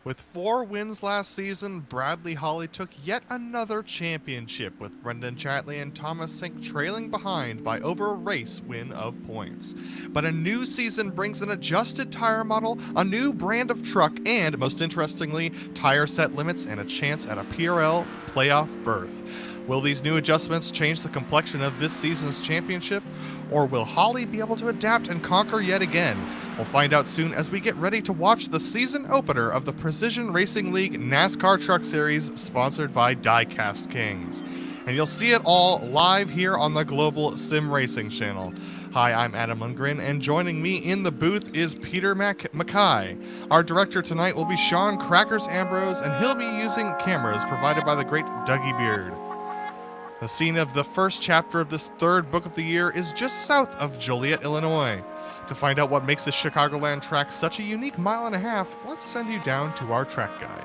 With 4 wins last season, Bradley Holly took yet another championship, with Brendan Chatley and Thomas Sink trailing behind by over a race win of points. But a new season brings an adjusted tire model, a new brand of truck, and, most interestingly, tire set limits and a chance at a PRL playoff berth. Will these new adjustments change the complexion of this season's championship? Or will Holly be able to adapt and conquer yet again? We'll find out soon as we get ready to watch the season opener of the Precision Racing League NASCAR Truck Series, sponsored by Diecast Kings. And you'll see it all live here on the Global SimRacing Channel. Hi, I'm Adam Lundgren, and joining me in the booth is Peter Mackay. Our director tonight will be Sean Crackers Ambrose, and he'll be using cameras provided by the great Dougie Beard. The scene of the first chapter of this third book of the year is just south of Joliet, Illinois. To find out what makes the Chicagoland track such a unique mile and a half, let's send you down to our track guide.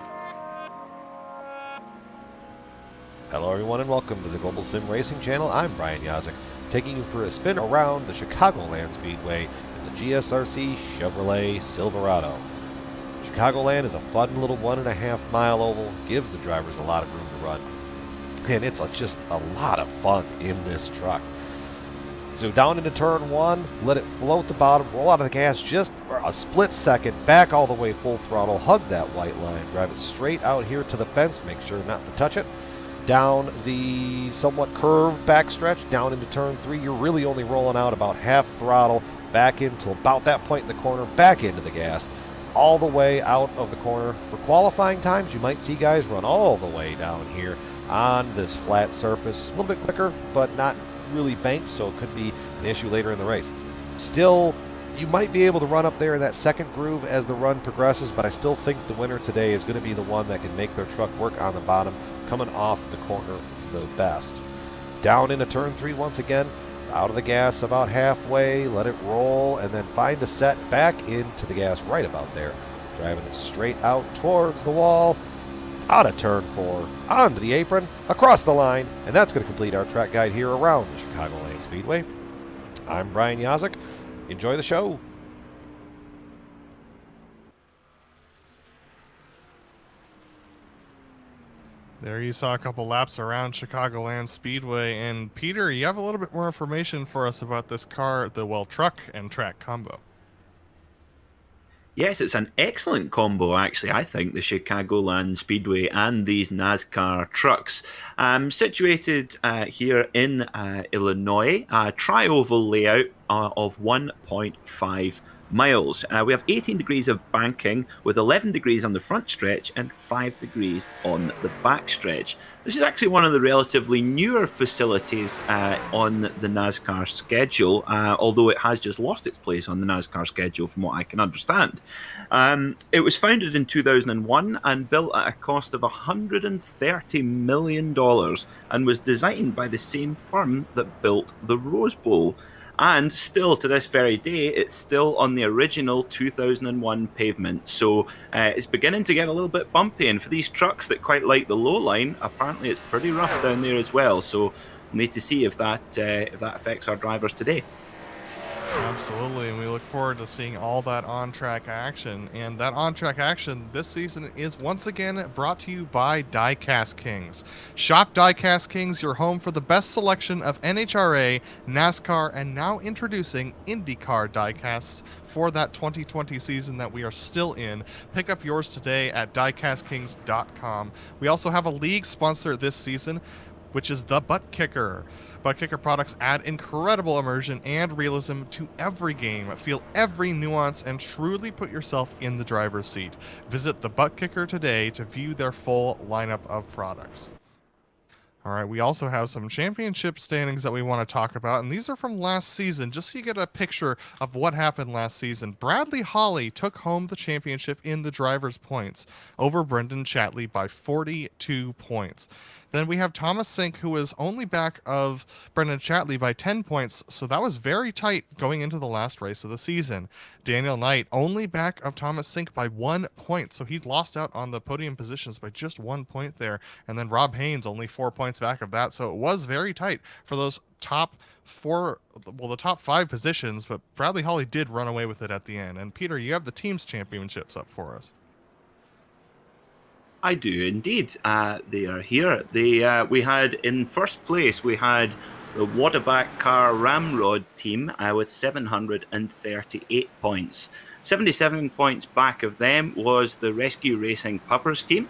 Hello everyone and welcome to the Global SimRacing Channel. I'm Brian Yazek, taking you for a spin around the Chicagoland Speedway in the GSRC Chevrolet Silverado. Chicagoland is a fun little 1.5 mile oval, gives the drivers a lot of room to run, and it's just a lot of fun in this truck. So down into turn 1, let it float the bottom, roll out of the gas just for a split second, back all the way full throttle, hug that white line, drive it straight out here to the fence, make sure not to touch it. Down the somewhat curved backstretch, down into turn 3, you're really only rolling out about half throttle, back into about that point in the corner, back into the gas, all the way out of the corner. For qualifying times, you might see guys run all the way down here on this flat surface. A little bit quicker, but not really banked, so it could be an issue later in the race. Still, you might be able to run up there in that second groove as the run progresses, but I still think the winner today is going to be the one that can make their truck work on the bottom, coming off the corner the best. Down into turn 3 once again, out of the gas about halfway, let it roll, and then find a set back into the gas right about there. Driving it straight out towards the wall, out of turn 4, onto the apron, across the line, and that's going to complete our track guide here around the Chicagoland Speedway. I'm Brian Yazek. Enjoy the show. There you saw a couple laps around Chicagoland Speedway, and Peter, you have a little bit more information for us about this car, the truck and track combo. Yes, it's an excellent combo, actually, I think, the Chicagoland Speedway and these NASCAR trucks. Situated here in Illinois, a tri-oval layout of 1.5 miles. We have 18 degrees of banking with 11 degrees on the front stretch and 5 degrees on the back stretch. This is actually one of the relatively newer facilities on the NASCAR schedule, although it has just lost its place on the NASCAR schedule from what I can understand. It was founded in 2001 and built at a cost of $130 million and was designed by the same firm that built the Rose Bowl. And still, to this very day, it's still on the original 2001 pavement. So it's beginning to get a little bit bumpy. And for these trucks that quite like the low line, apparently it's pretty rough down there as well. So we need to see if that affects our drivers today. Absolutely, and we look forward to seeing all that on-track action. And that on-track action this season is once again brought to you by Diecast Kings. Shop Diecast Kings, your home for the best selection of NHRA, NASCAR, and now introducing IndyCar diecasts for that 2020 season that we are still in. Pick up yours today at diecastkings.com. We also have a league sponsor this season, which is the ButtKicker. ButtKicker products add incredible immersion and realism to every game. Feel every nuance and truly put yourself in the driver's seat. Visit the ButtKicker today to view their full lineup of products. All right, we also have some championship standings that we want to talk about, and these are from last season, just so you get a picture of what happened last season. Bradley Holly took home the championship in the driver's points over Brendan Chatley by 42 points. Then we have Thomas Sink, who is only back of Brendan Chatley by 10 points, so that was very tight going into the last race of the season. Daniel Knight only back of Thomas Sink by 1 point, so he lost out on the podium positions by just 1 point there. And then Rob Haynes only 4 points back of that, so it was very tight for those top the top 5 positions, but Bradley Holly did run away with it at the end. And Peter, you have the team's championships up for us. I do indeed. They are here. We had in first place, we had the Waterback Car Ramrod team with 738 points. 77 points back of them was the Rescue Racing Puppers team.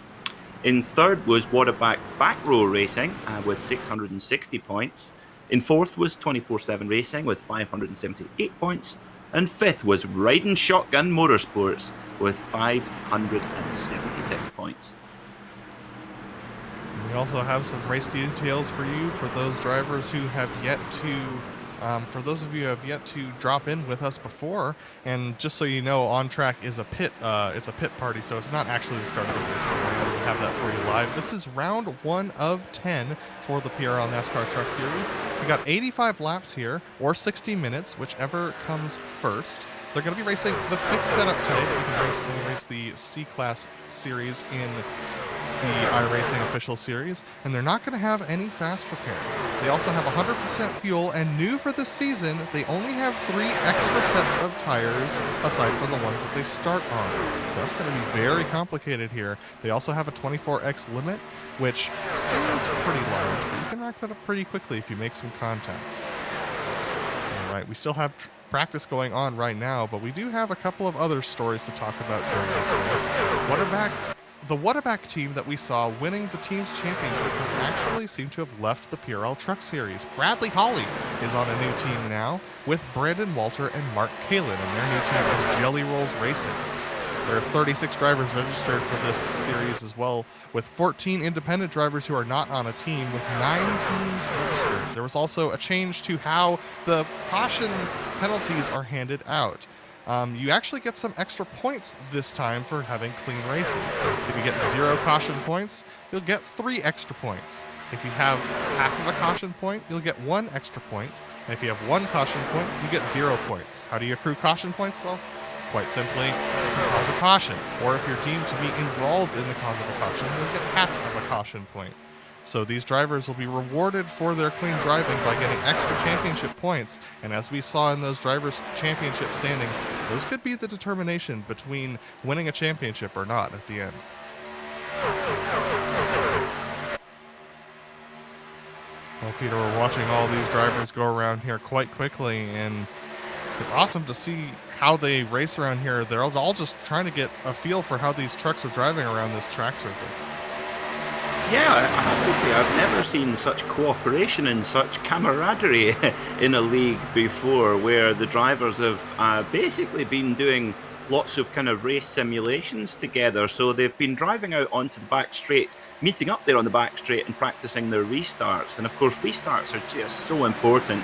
In third was Waterback Back Row Racing with 660 points. In fourth was 24/7 Racing with 578 points. And fifth was Riding Shotgun Motorsports with 576 points. We also have some race details for you for those drivers who have yet to For those of you who have yet to drop in with us before, and just so you know, On Track is a pit. It's a pit party, so it's not actually the start of the race. We'll have that for you live. This is round 1 of 10 for the PRL NASCAR Truck Series. We got 85 laps here, or 60 minutes, whichever comes first. They're going to be racing the fixed setup today. We can race the C-Class series in the iRacing official series, and they're not going to have any fast repairs. They also have 100% fuel, and new for this season, they only have 3 extra sets of tires aside from the ones that they start on. So that's going to be very complicated here. They also have a 24x limit, which seems pretty large, but you can rack that up pretty quickly if you make some contact. All right, we still have practice going on right now, but we do have a couple of other stories to talk about during this race. The Whataback team that we saw winning the team's championship has actually seemed to have left the PRL Truck Series. Bradley Holly is on a new team now with Brandon Walter and Mark Kalin, and their new team is Jelly Rolls Racing. There are 36 drivers registered for this series as well, with 14 independent drivers who are not on a team, with 9 teams registered. There was also a change to how the caution penalties are handed out. You actually get some extra points this time for having clean races. If you get 0 caution points, you'll get 3 extra points. If you have half of a caution point, you'll get 1 extra point. And if you have 1 caution point, you get 0 points. How do you accrue caution points? Well, quite simply, cause a caution. Or if you're deemed to be involved in the cause of a caution, you'll get half of a caution point. So these drivers will be rewarded for their clean driving by getting extra championship points. And as we saw in those drivers' championship standings, those could be the determination between winning a championship or not at the end. Well, Peter, we're watching all these drivers go around here quite quickly, and it's awesome to see how they race around here. They're all just trying to get a feel for how these trucks are driving around this track circuit. Yeah, I have to say, I've never seen such cooperation and such camaraderie in a league before, where the drivers have basically been doing lots of kind of race simulations together. So they've been driving out onto the back straight, meeting up there on the back straight and practicing their restarts. And of course, restarts are just so important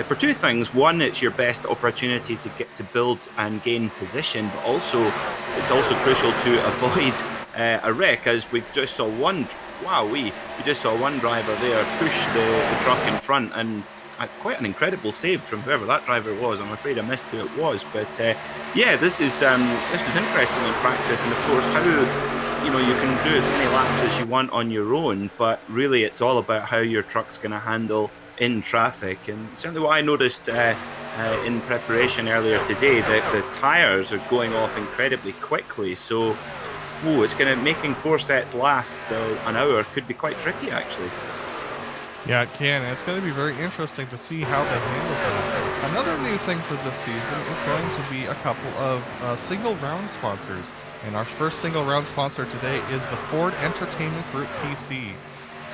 for 2 things. One, it's your best opportunity to get to build and gain position, but also it's also crucial to avoid a wreck, as we just saw one. We just saw one driver there push the truck in front, and quite an incredible save from whoever that driver was. I'm afraid I missed who it was, but yeah, this is interesting in practice. And of course, how you can do as many laps as you want on your own, but really it's all about how your truck's going to handle in traffic. And certainly what I noticed in preparation earlier today, that the tires are going off incredibly quickly. So it's going to making 4 sets last an hour could be quite tricky, actually. Yeah, it can, and it's going to be very interesting to see how they handle that. Another new thing for this season is going to be a couple of single round sponsors. And our first single round sponsor today is the Ford Entertainment Group PC.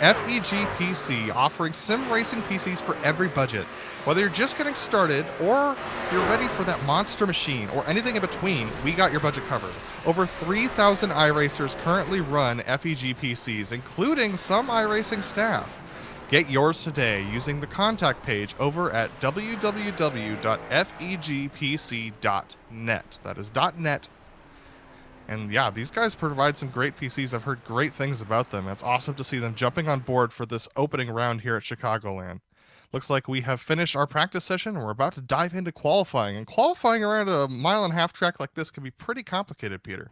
FEG PC, offering sim racing PCs for every budget. Whether you're just getting started or you're ready for that monster machine or anything in between, we got your budget covered. Over 3,000 iRacers currently run FEG PCs, including some iRacing staff. Get yours today using the contact page over at www.fegpc.net. That is .net. And yeah, these guys provide some great PCs. I've heard great things about them. It's awesome to see them jumping on board for this opening round here at Chicagoland. Looks like we have finished our practice session, and we're about to dive into qualifying. And qualifying around a 1.5 mile track like this can be pretty complicated, Peter.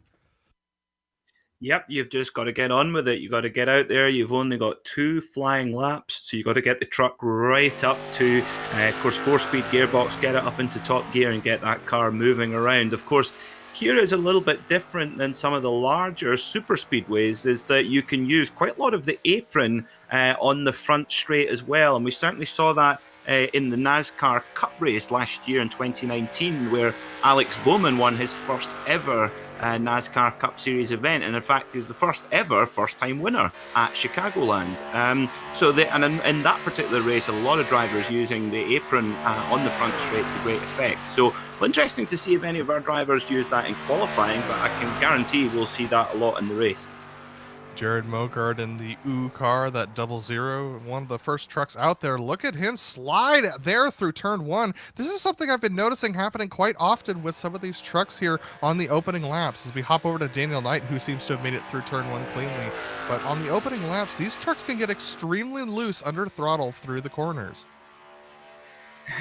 Yep, you've just got to get on with it. You've got to get out there. You've only got 2 flying laps, so you've got to get the truck right up to, of course, 4-speed gearbox, get it up into top gear and get that car moving around. Of course, here is a little bit different than some of the larger super speedways, is that you can use quite a lot of the apron on the front straight as well. And we certainly saw that in the NASCAR Cup race last year in 2019, where Alex Bowman won his first ever NASCAR Cup Series event, and in fact he was the first-time winner at Chicagoland. And in that particular race, a lot of drivers using the apron on the front straight to great effect. So interesting to see if any of our drivers use that in qualifying, but I can guarantee we'll see that a lot in the race. Jared Mogard in the OO car, that 00, one of the first trucks out there. Look at him slide there through turn 1. This is something I've been noticing happening quite often with some of these trucks here on the opening laps. As we hop over to Daniel Knight, who seems to have made it through turn 1 cleanly. But on the opening laps, these trucks can get extremely loose under throttle through the corners.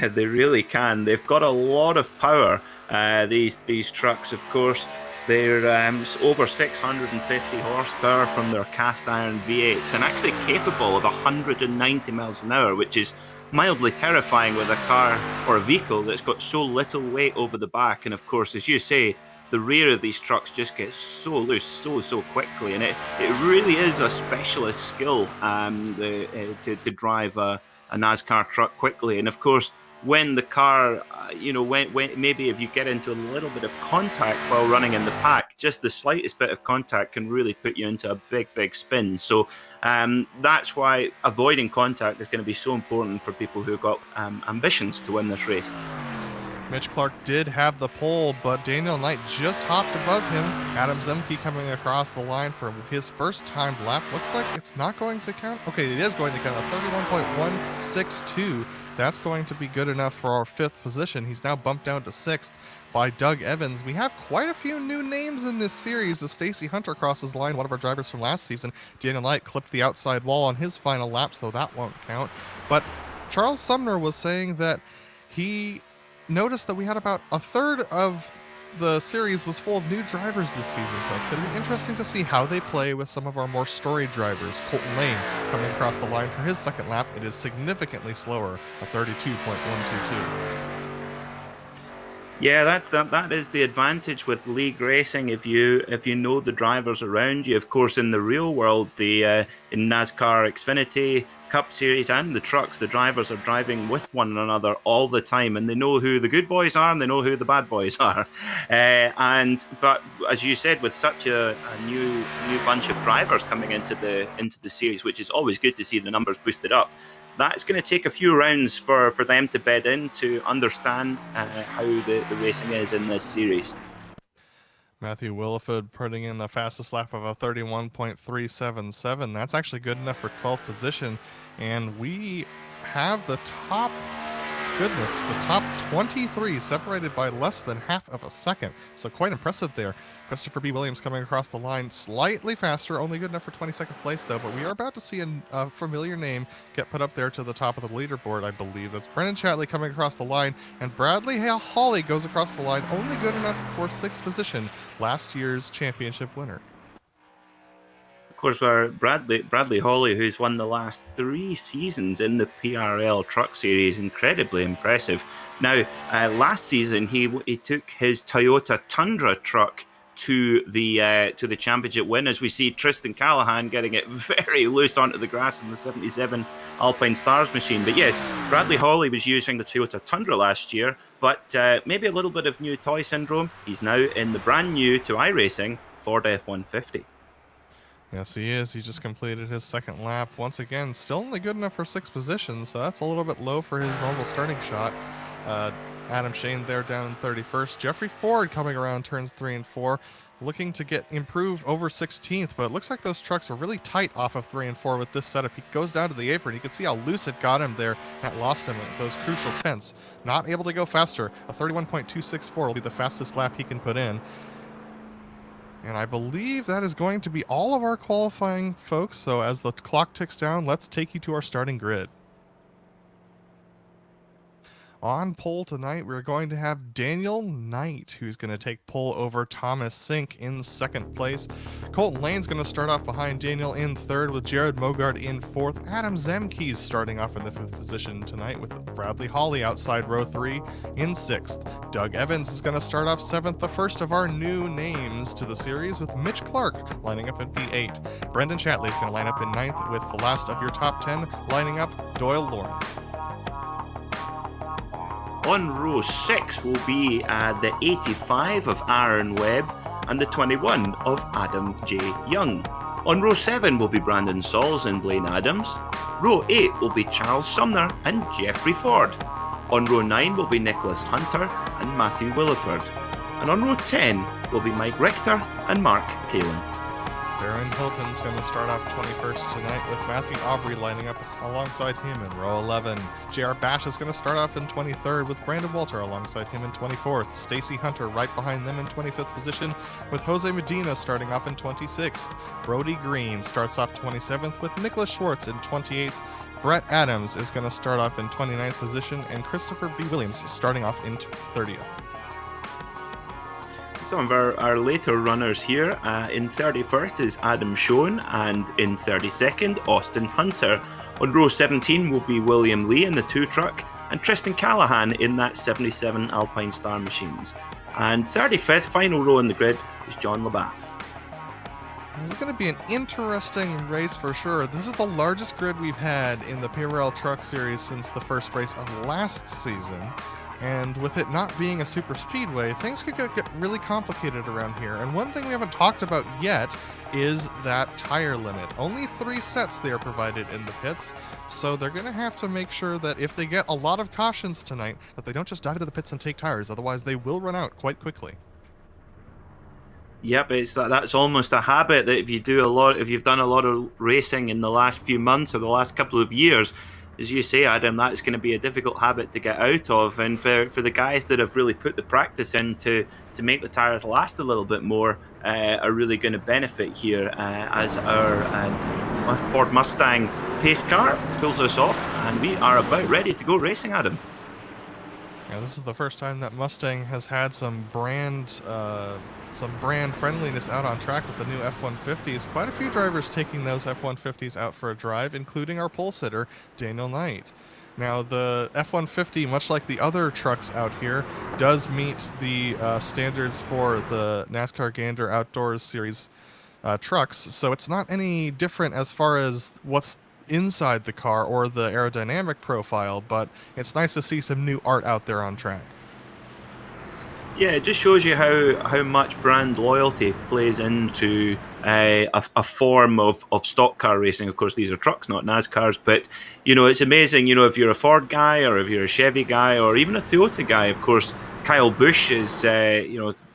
They really can. They've got a lot of power, these trucks, of course. They're over 650 horsepower from their cast iron V8s and actually capable of 190 miles an hour, which is mildly terrifying with a car or a vehicle that's got so little weight over the back. And of course, as you say, the rear of these trucks just gets so loose so quickly. And it really is a specialist skill to drive a NASCAR truck quickly. And of course, when the car, when maybe if you get into a little bit of contact while running in the pack, just the slightest bit of contact can really put you into a big spin. So that's why avoiding contact is going to be so important for people who've got ambitions to win this race. Mitch Clark did have the pole, but Daniel Knight just hopped above him. Adam Zemke coming across the line for his first time lap. Looks like it's not going to count. Okay, it is going to count. A 31.162. That's going to be good enough for our 5th position. He's now bumped down to 6th by Doug Evans. We have quite a few new names in this series as Stacy Hunter crosses the line, one of our drivers from last season. Daniel Knight clipped the outside wall on his final lap, so that won't count. But Charles Sumner was saying that he noticed that we had about a third of the series was full of new drivers this season, so it's going to be interesting to see how they play with some of our more storied drivers. Colton Lane coming across the line for his second lap. It is significantly slower, a 32.122. Yeah, that is the advantage with league racing. If you know the drivers around you, of course, in the real world, in NASCAR Xfinity, Cup Series, and the trucks, the drivers are driving with one another all the time, and they know who the good boys are and they know who the bad boys are. But as you said, with such a new bunch of drivers coming into the series, which is always good to see the numbers boosted up. That's going to take a few rounds for them to bed in to understand how the racing is in this series. Matthew Williford putting in the fastest lap of a 31.377. That's actually good enough for 12th position. And we have the top 23 separated by less than half of a second. So quite impressive there. Christopher B. Williams coming across the line slightly faster, only good enough for 22nd place though, but we are about to see a familiar name get put up there to the top of the leaderboard, I believe. That's Brendan Chatley coming across the line, and Bradley Hawley goes across the line, only good enough for 6th position, last year's championship winner. Of course, our Bradley Hawley, who's won the last 3 seasons in the PRL Truck Series, incredibly impressive. Now, last season he took his Toyota Tundra truck to the championship win, as we see Tristan Callahan getting it very loose onto the grass in the 77 Alpine Stars machine. But yes, Bradley Hawley was using the Toyota Tundra last year, but maybe a little bit of new toy syndrome. He's now in the brand new to iRacing Ford F-150. Yes, he is. He just completed his second lap. Once again, still only good enough for 6th position, so that's a little bit low for his normal starting shot. Adam Shane there down in 31st. Jeffrey Ford coming around turns 3 and 4, looking to improve over 16th, but it looks like those trucks are really tight off of 3 and 4 with this setup. He goes down to the apron. You can see how loose it got him there. That lost him at those crucial tenths. Not able to go faster. A 31.264 will be the fastest lap he can put in. And I believe that is going to be all of our qualifying folks. So as the clock ticks down, let's take you to our starting grid. On pole tonight, we're going to have Daniel Knight, who's going to take pole over Thomas Sink in 2nd place. Colton Lane's going to start off behind Daniel in 3rd, with Jared Mogard in 4th. Adam Zemke's starting off in the 5th position tonight, with Bradley Hawley outside row 3 in 6th. Doug Evans is going to start off 7th, the first of our new names to the series, with Mitch Clark lining up in P8. Brendan Chatley is going to line up in 9th, with the last of your top 10 lining up Doyle Lawrence. On row 6 will be the 85 of Aaron Webb and the 21 of Adam J. Young. On row 7 will be Brandon Sauls and Blaine Adams. Row 8 will be Charles Sumner and Jeffrey Ford. On row 9 will be Nicholas Hunter and Matthew Williford. And on row 10 will be Mike Richter and Mark Kalin. Baron Hilton's going to start off 21st tonight with Matthew Aubrey lining up alongside him in row 11. JR Bash is going to start off in 23rd with Brandon Walter alongside him in 24th. Stacy Hunter right behind them in 25th position with Jose Medina starting off in 26th. Brody Green starts off 27th with Nicholas Schwartz in 28th. Brett Adams is going to start off in 29th position and Christopher B. Williams starting off in 30th. Some of our later runners here. In 31st is Adam Schoen, and in 32nd, Austin Hunter. On row 17 will be William Lee in the 2 truck, and Tristan Callahan in that 77 Alpine Star Machines. And 35th, final row in the grid, is John LaBath. This is going to be an interesting race for sure. This is the largest grid we've had in the PRL Truck Series since the first race of last season. And with it not being a super speedway, things could get really complicated around here. And one thing we haven't talked about yet is that tire limit. Only 3 sets they are provided in the pits, so they're going to have to make sure that if they get a lot of cautions tonight, that they don't just dive into the pits and take tires, otherwise they will run out quite quickly. Yep, that's almost a habit that if you've done a lot of racing in the last few months or the last couple of years, as you say, Adam, that's going to be a difficult habit to get out of. And for the guys that have really put the practice in to make the tires last a little bit more, are really going to benefit here as our Ford Mustang pace car pulls us off, and we are about ready to go racing, Adam. Yeah, this is the first time that Mustang has had some brand friendliness out on track with the new F-150s. Quite a few drivers taking those F-150s out for a drive, including our pole sitter, Daniel Knight. Now, the F-150, much like the other trucks out here, does meet the standards for the NASCAR Gander Outdoors Series trucks, so it's not any different as far as what's inside the car or the aerodynamic profile, but it's nice to see some new art out there on track. Yeah, it just shows you how much brand loyalty plays into a form of stock car racing. Of course, these are trucks, not NASCARs, but it's amazing. If you're a Ford guy or if you're a Chevy guy or even a Toyota guy. Of course, Kyle Busch is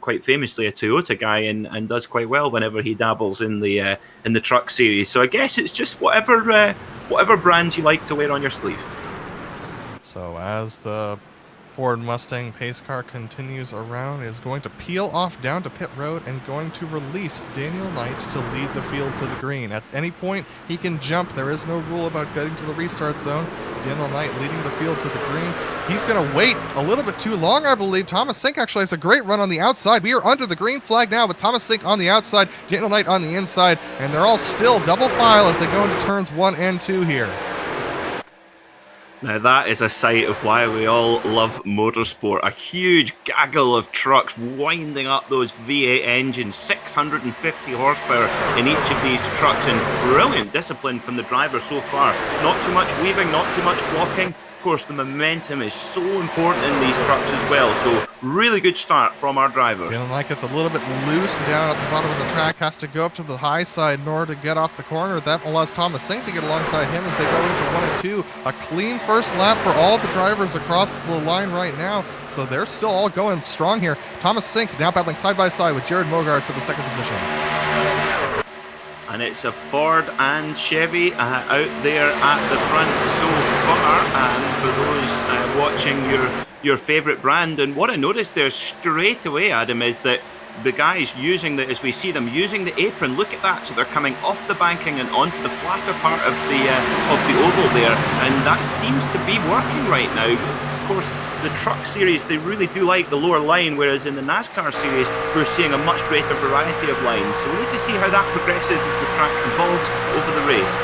quite famously a Toyota guy and does quite well whenever he dabbles in the truck series. So I guess it's just whatever brand you like to wear on your sleeve. So as the Ford Mustang pace car continues around, is going to peel off down to pit road and going to release Daniel Knight to lead the field to the green. At any point, he can jump. There is no rule about getting to the restart zone. Daniel Knight leading the field to the green. He's going to wait a little bit too long, I believe. Thomas Sink actually has a great run on the outside. We are under the green flag now with Thomas Sink on the outside, Daniel Knight on the inside, and they're all still double file as they go into turns 1 and 2 here. Now that is a sight of why we all love motorsport. A huge gaggle of trucks winding up those V8 engines, 650 horsepower in each of these trucks, and brilliant discipline from the driver so far. Not too much weaving, not too much blocking. Of course, the momentum is so important in these trucks as well, so really good start from our drivers. Feeling like it's a little bit loose down at the bottom of the track, has to go up to the high side in order to get off the corner. That allows Thomas Sink to get alongside him as they go into 1 and 2. A clean first lap for all the drivers across the line right now, so they're still all going strong here. Thomas Sink now battling side by side with Jared Mogard for the 2nd position. And it's a Ford and Chevy out there at the front so far, for those watching your favourite brand. And what I noticed there straight away, Adam, is that the guys as we see them using the apron, look at that, so they're coming off the banking and onto the flatter part of the oval there, and that seems to be working right now. Of course, the truck series, they really do like the lower line, whereas in the NASCAR series, we're seeing a much greater variety of lines. So we need to see how that progresses as the track evolves over the race.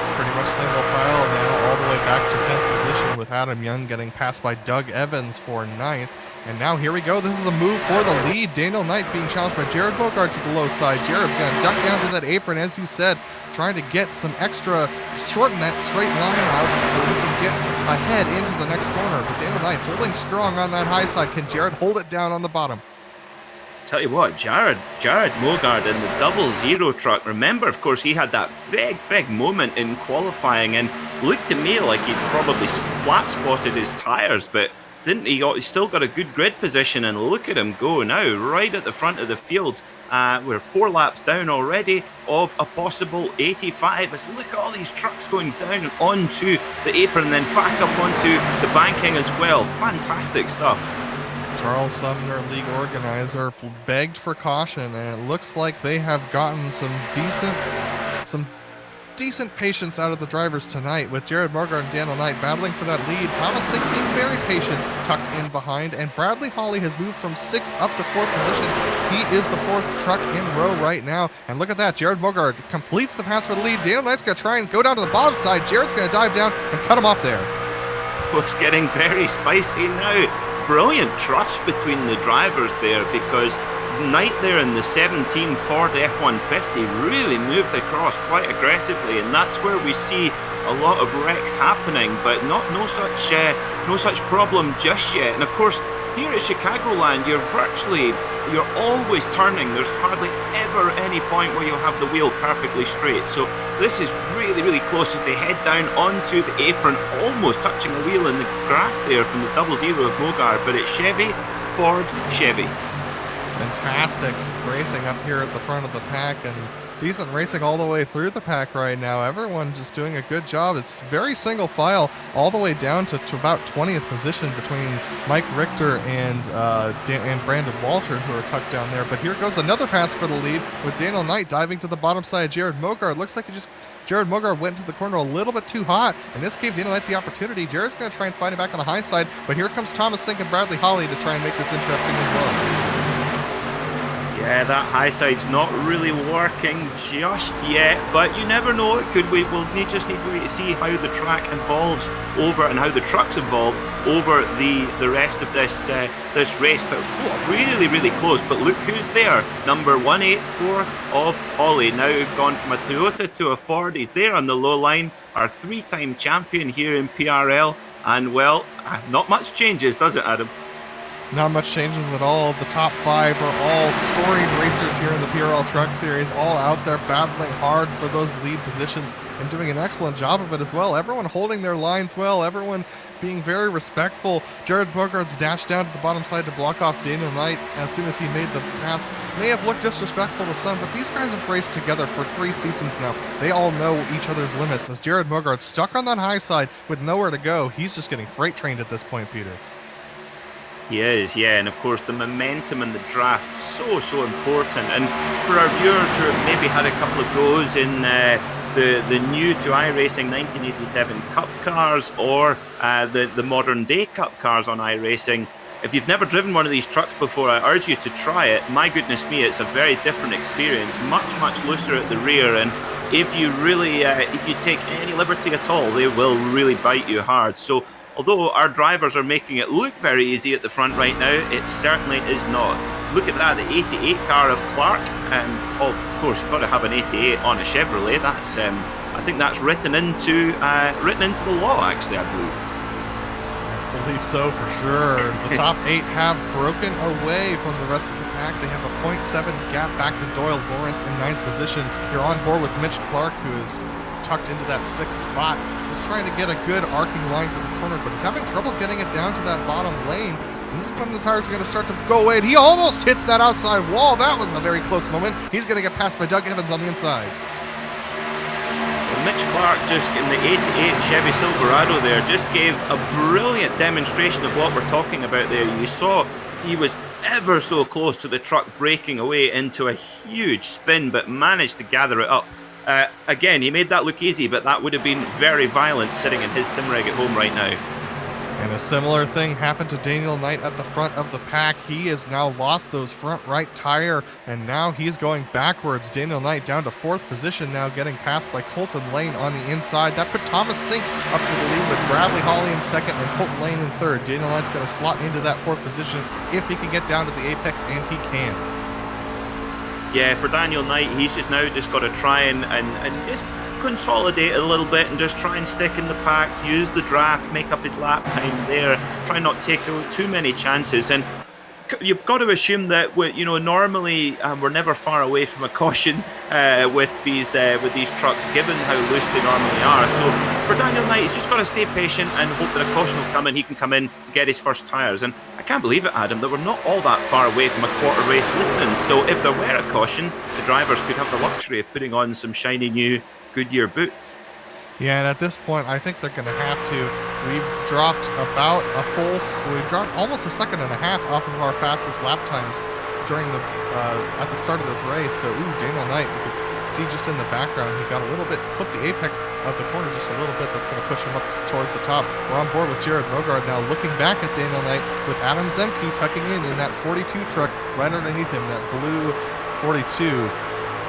It's pretty much single file now, all the way back to 10th position, with Adam Young getting passed by Doug Evans for 9th. And now here we go. This is a move for the lead. Daniel Knight being challenged by Jared Bogart to the low side. Jared's going to duck down to that apron, as you said, trying to get some extra, shorten that straight line out so that he can get ahead into the next corner. But Daniel Knight holding strong on that high side. Can Jared hold it down on the bottom? Tell you what, Jared Mogard in the 00 truck. Remember, of course, he had that big moment in qualifying and looked to me like he'd probably flat spotted his tires, but didn't he? He's still got a good grid position, and look at him go now, right at the front of the field. We're 4 laps down already of a possible 85. As look at all these trucks going down onto the apron and then back up onto the banking as well. Fantastic stuff. Charles Sumner, league organizer, begged for caution, and it looks like they have gotten some decent patience out of the drivers tonight, with Jared Morgan and Daniel Knight battling for that lead. Thomas Sink being very patient, tucked in behind, and Bradley Hawley has moved from 6th up to 4th position. He is the 4th truck in row right now, and look at that, Jared Morgan completes the pass for the lead. Daniel Knight's going to try and go down to the bottom side. Jared's going to dive down and cut him off there. Oh, it's getting very spicy now. Brilliant trust between the drivers there, because Knight there in the 17 Ford F-150 really moved across quite aggressively, and that's where we see a lot of wrecks happening, but no such problem just yet. And of course, here at Chicagoland, you're always turning. There's hardly ever any point where you'll have the wheel perfectly straight. So this is really, really close as they head down onto the apron, almost touching a wheel in the grass there from the 00 of Mogar, but it's Chevy, Ford, Chevy. Fantastic racing up here at the front of the pack, and decent racing all the way through the pack right now. Everyone just doing a good job. It's very single file all the way down to about 20th position between Mike Richter and Brandon Walter, who are tucked down there. But here goes another pass for the lead, with Daniel Knight diving to the bottom side of Jared Mogar. It looks like Jared Mogar went to the corner a little bit too hot, and this gave Daniel Knight the opportunity. Jared's going to try and find it back on the hindsight, but here comes Thomas Sink and Bradley Hawley to try and make this interesting as well. Yeah, that high side's not really working just yet, but you never know. We'll just need to wait to see how the track evolves over and how the trucks evolve over the rest of this race. But really, really close. But look who's there. Number 184 of Hawley, now gone from a Toyota to a Ford. He's there on the low line, our 3-time champion here in PRL. And well, not much changes, does it, Adam? Not much changes at all. The top 5 are all storied racers here in the PRL Truck Series, all out there battling hard for those lead positions and doing an excellent job of it as well. Everyone holding their lines well, everyone being very respectful. Jared Bogart's dashed down to the bottom side to block off Daniel Knight as soon as he made the pass. May have looked disrespectful to some, but these guys have raced together for 3 seasons now. They all know each other's limits. As Jared Bogart's stuck on that high side with nowhere to go, he's just getting freight trained at this point, Peter. He is, yeah, and of course the momentum in the draft so important. And for our viewers who have maybe had a couple of goes in the new to iRacing 1987 Cup cars or the modern day Cup cars on iRacing, if you've never driven one of these trucks before, I urge you to try it. My goodness me, it's a very different experience, much looser at the rear, and if you take any liberty at all, they will really bite you hard. So although our drivers are making it look very easy at the front right now, it certainly is not. Look at that, the 88 car of Clark, and of course you've got to have an 88 on a Chevrolet. That's I think that's written into the law, actually, I believe. I believe so, for sure. The top 8 have broken away from the rest of the pack. They have a 0.7 gap back to Doyle Lawrence in 9th position. You're on board with Mitch Clark, who is tucked into that 6th spot. He's trying to get a good arcing line to the corner, but he's having trouble getting it down to that bottom lane. This is when the tires are going to start to go away, and he almost hits that outside wall. That was a very close moment. He's going to get passed by Doug Evans on the inside. Well, Mitch Clark just in the 88 Chevy Silverado there just gave a brilliant demonstration of what we're talking about there. You saw he was ever so close to the truck breaking away into a huge spin, but managed to gather it up. Again, he made that look easy, but that would have been very violent sitting in his sim rig at home right now. And a similar thing happened to Daniel Knight at the front of the pack. He has now lost those front right tire, and now he's going backwards. Daniel Knight down to 4th position now, getting passed by Colton Lane on the inside. That put Thomas Sink up to the lead with Bradley Hawley in 2nd and Colton Lane in 3rd. Daniel Knight's going to slot into that 4th position if he can get down to the apex, and he can. Yeah, for Daniel Knight, he's just got to try and just consolidate a little bit and just try and stick in the pack, use the draft, make up his lap time there, try not to take too many chances. And you've got to assume that normally we're never far away from a caution with these trucks, given how loose they normally are. So for Daniel Knight, he's just got to stay patient and hope that a caution will come and he can come in to get his first tyres. And I can't believe it, Adam, that we're not all that far away from a quarter race distance. So if there were a caution, the drivers could have the luxury of putting on some shiny new Goodyear boots. Yeah, and at this point, I think they're going to have to. We've dropped we've dropped almost a second and a half off of our fastest lap times during at the start of this race. So, Daniel Knight, you could see just in the background, he got a little bit, clipped the apex of the corner just a little bit. That's going to push him up towards the top. We're on board with Jared Mogard now, looking back at Daniel Knight with Adam Zemke tucking in that 42 truck right underneath him, that blue 42,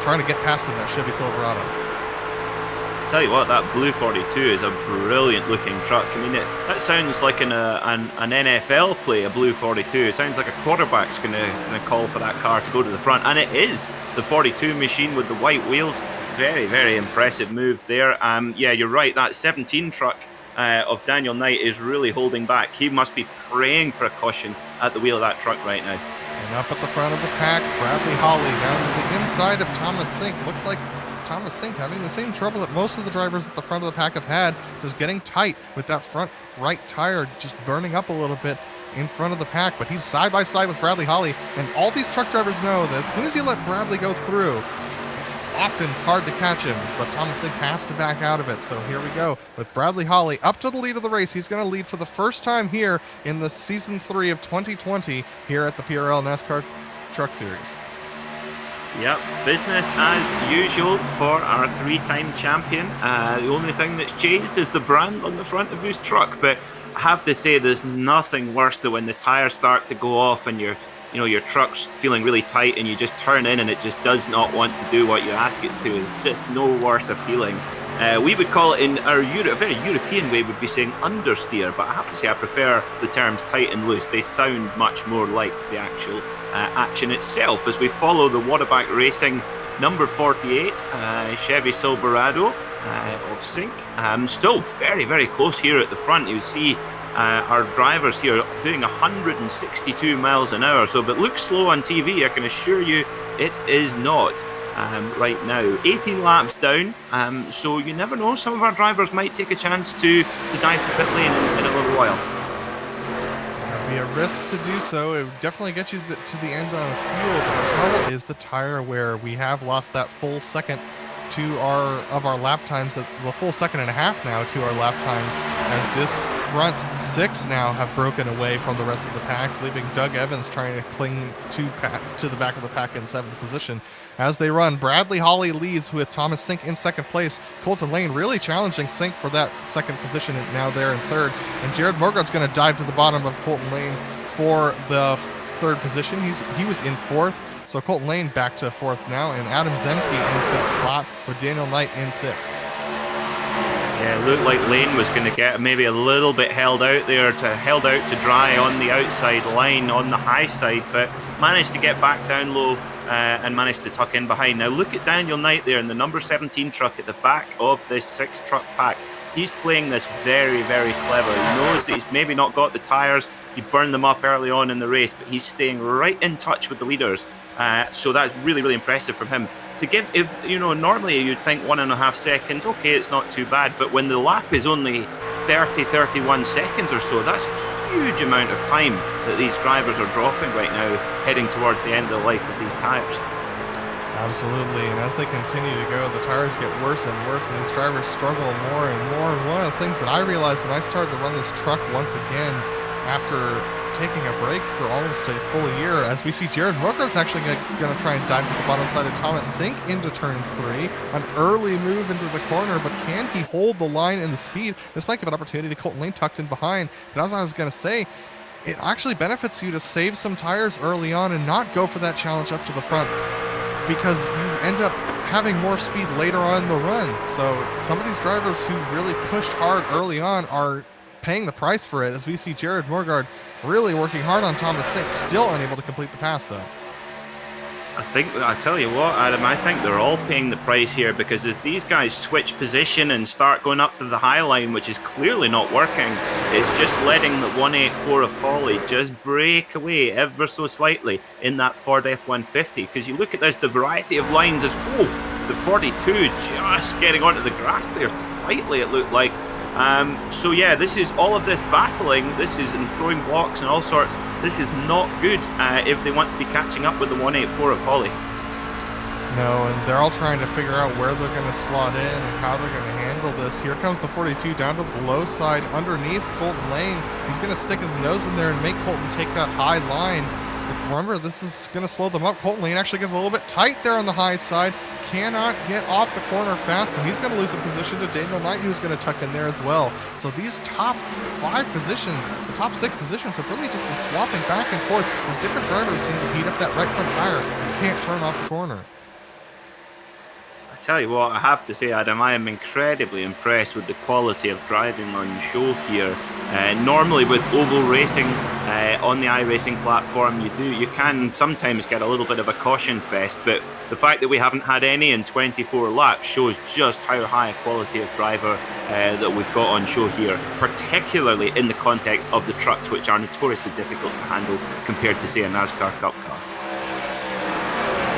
trying to get past him, that Chevy Silverado. Tell you what, that blue 42 is a brilliant looking truck. I mean, that sounds like an NFL play, a blue 42. It sounds like a quarterback's going to call for that car to go to the front, and it is the 42 machine with the white wheels. Very, very impressive move there. Yeah, you're right, that 17 truck of Daniel Knight is really holding back. He must be praying for a caution at the wheel of that truck right now. And up at the front of the pack, Bradley Holly down to the inside of Thomas Sink. Looks like Thomas Sink having the same trouble that most of the drivers at the front of the pack have had, just getting tight with that front right tire just burning up a little bit in front of the pack. But he's side by side with Bradley Holly, and all these truck drivers know that as soon as you let Bradley go through, it's often hard to catch him, but Thomas Sink has to back out of it. So here we go with Bradley Holly up to the lead of the race. He's going to lead for the first time here in the Season 3 of 2020 here at the PRL NASCAR Truck Series. Yep, business as usual for our three-time champion. The only thing that's changed is the brand on the front of his truck, but I have to say there's nothing worse than when the tires start to go off and your truck's feeling really tight and you just turn in and it just does not want to do what you ask it to. It's just no worse a feeling. We would call it in our a very European way, would be saying understeer, but I have to say I prefer the terms tight and loose. They sound much more like the actual action itself as we follow the Waterback Racing number 48 Chevy Silverado of Sink. Still very, very close here at the front. You see our drivers here doing 162 miles an hour. So if it looks slow on TV, I can assure you it is not. Right now, 18 laps down, so you never know, some of our drivers might take a chance to dive to pit lane in a little while. It'd be a risk to do so. It would definitely get you to the end on a fuel, but the trouble is the tire wear. We have lost that full second to our lap times, the full second and a half now to our lap times, as this front six now have broken away from the rest of the pack, leaving Doug Evans trying to cling to the back of the pack in 7th position. As they run, Bradley Holly leads with Thomas Sink in 2nd place. Colton Lane really challenging Sink for that 2nd position, and now they're in 3rd. And Jared Morgard's going to dive to the bottom of Colton Lane for the 3rd position. He was in 4th. So Colton Lane back to 4th now, and Adam Zemke in 5th spot with Daniel Knight in 6th. Yeah, it looked like Lane was going to get maybe a little bit held out to dry on the outside line on the high side, but managed to get back down low and managed to tuck in behind. Now look at Daniel Knight there in the number 17 truck at the back of this 6 truck pack. He's playing this very, very clever. He knows that he's maybe not got the tyres. He burned them up early on in the race, but he's staying right in touch with the leaders. So that's really, really impressive from him. To give, normally you'd think 1.5 seconds, okay, it's not too bad, but when the lap is only 31 seconds or so, that's a huge amount of time that these drivers are dropping right now, heading towards the end of the life of these tyres. Absolutely, and as they continue to go, the tires get worse and worse, and these drivers struggle more and more. And one of the things that I realized when I started to run this truck once again, after taking a break for almost a full year, as we see Jared Morgard's actually going to try and dive to the bottom side of Thomas Sink into turn 3. An early move into the corner, but can he hold the line and the speed? This might give an opportunity to Colton Lane tucked in behind. But as I was going to say, it actually benefits you to save some tires early on and not go for that challenge up to the front, because you end up having more speed later on in the run. So some of these drivers who really pushed hard early on are paying the price for it, as we see Jared Morgard really working hard on Thomas Sink, still unable to complete the pass though. I tell you what, Adam, I think they're all paying the price here, because as these guys switch position and start going up to the high line, which is clearly not working, it's just letting the 184 of Holly just break away ever so slightly in that Ford F-150. Because you look at this, the variety of lines is, the 42 just getting onto the grass there slightly, it looked like. So yeah, this is all of this battling, this is in throwing blocks and all sorts. This is not good if they want to be catching up with the 184 of Holly. No, and they're all trying to figure out where they're going to slot in and how they're going to handle this. Here comes the 42 down to the low side underneath Colton Lane. He's going to stick his nose in there and make Colton take that high line. But remember, this is going to slow them up. Colton Lane actually gets a little bit tight there on the high side. Cannot get off the corner fast, and he's going to lose a position to Daniel Knight, who's going to tuck in there as well. So these top 5 positions, the top 6 positions, have really just been swapping back and forth as different drivers seem to heat up that right front tire and can't turn off the corner. I tell you what, I have to say, Adam, I am incredibly impressed with the quality of driving on show here. Normally with oval racing on the iRacing platform, you can sometimes get a little bit of a caution fest, but the fact that we haven't had any in 24 laps shows just how high a quality of driver that we've got on show here, particularly in the context of the trucks, which are notoriously difficult to handle compared to, say, a NASCAR Cup car.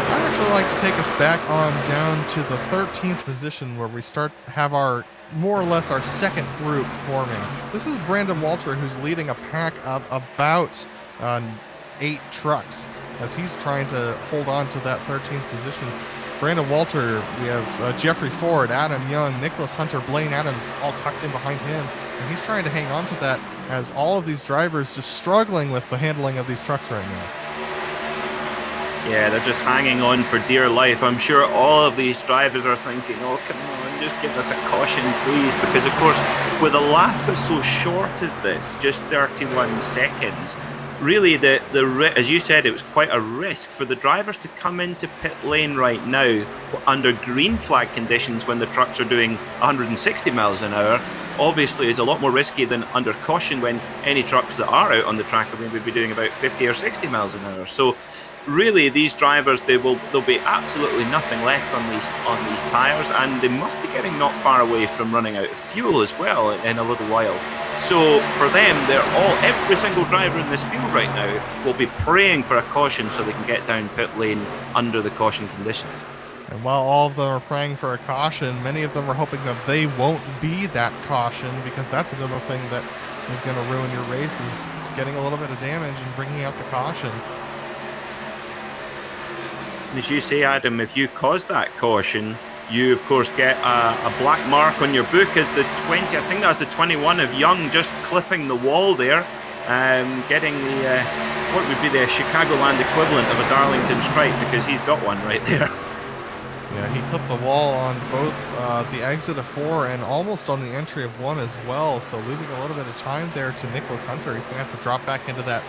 I'd actually like to take us back on down to the 13th position, where we have our more or less our second group forming. This is Brandon Walter, who's leading a pack of about 8 trucks as he's trying to hold on to that 13th position. Brandon Walter, we have Jeffrey Ford, Adam Young, Nicholas Hunter, Blaine Adams all tucked in behind him, and he's trying to hang on to that as all of these drivers just struggling with the handling of these trucks right now. Yeah, they're just hanging on for dear life. I'm sure all of these drivers are thinking, oh, come on, just give us a caution, please. Because, of course, with a lap as so short as this, just 31 seconds, really, as you said, it was quite a risk for the drivers to come into pit lane right now under green flag conditions when the trucks are doing 160 miles an hour. Obviously, is a lot more risky than under caution when any trucks that are out on the track are going to be doing about 50 or 60 miles an hour. So really, these drivers, there'll be absolutely nothing left on these tires, and they must be getting not far away from running out of fuel as well in a little while. So for them, every single driver in this field right now will be praying for a caution so they can get down pit lane under the caution conditions. And while all of them are praying for a caution, many of them are hoping that they won't be that caution, because that's another thing that is going to ruin your race, is getting a little bit of damage and bringing out the caution. As you say, Adam, if you cause that caution, you of course get a black mark on your book as the 20, I think that's the 21 of Young, just clipping the wall there, getting the what would be the Chicagoland equivalent of a Darlington stripe, because he's got one right there. Yeah, he clipped the wall on both the exit of 4 and almost on the entry of 1 as well, so losing a little bit of time there to Nicholas Hunter. He's going to have to drop back into that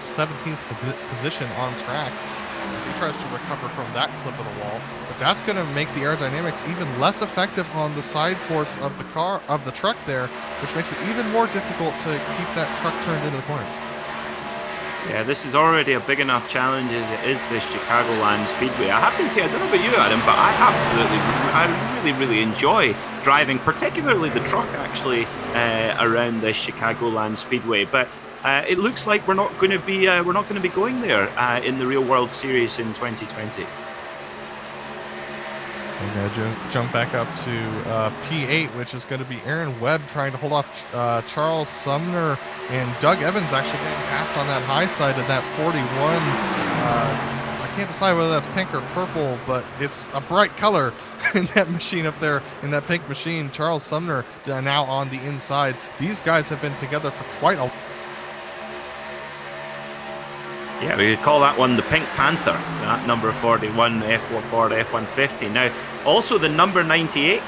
17th position on track as he tries to recover from that clip of the wall. But that's going to make the aerodynamics even less effective on the side force of the truck there, which makes it even more difficult to keep that truck turned into the corners. Yeah, this is already a big enough challenge as it is this Chicagoland Speedway. I have to say, I don't know about you, Adam, but I really enjoy driving, particularly the truck actually, around this Chicagoland Speedway. But it looks like we're not going to be going there in the Real World Series in 2020. We're going to jump back up to P8, which is going to be Aaron Webb trying to hold off Charles Sumner, and Doug Evans actually getting passed on that high side of that 41. I can't decide whether that's pink or purple, but it's a bright color in that machine up there, in that pink machine. Charles Sumner now on the inside. These guys have been together for quite a while. Yeah, we could call that one the Pink Panther, that number 41 Ford F-150. Now, also the number 98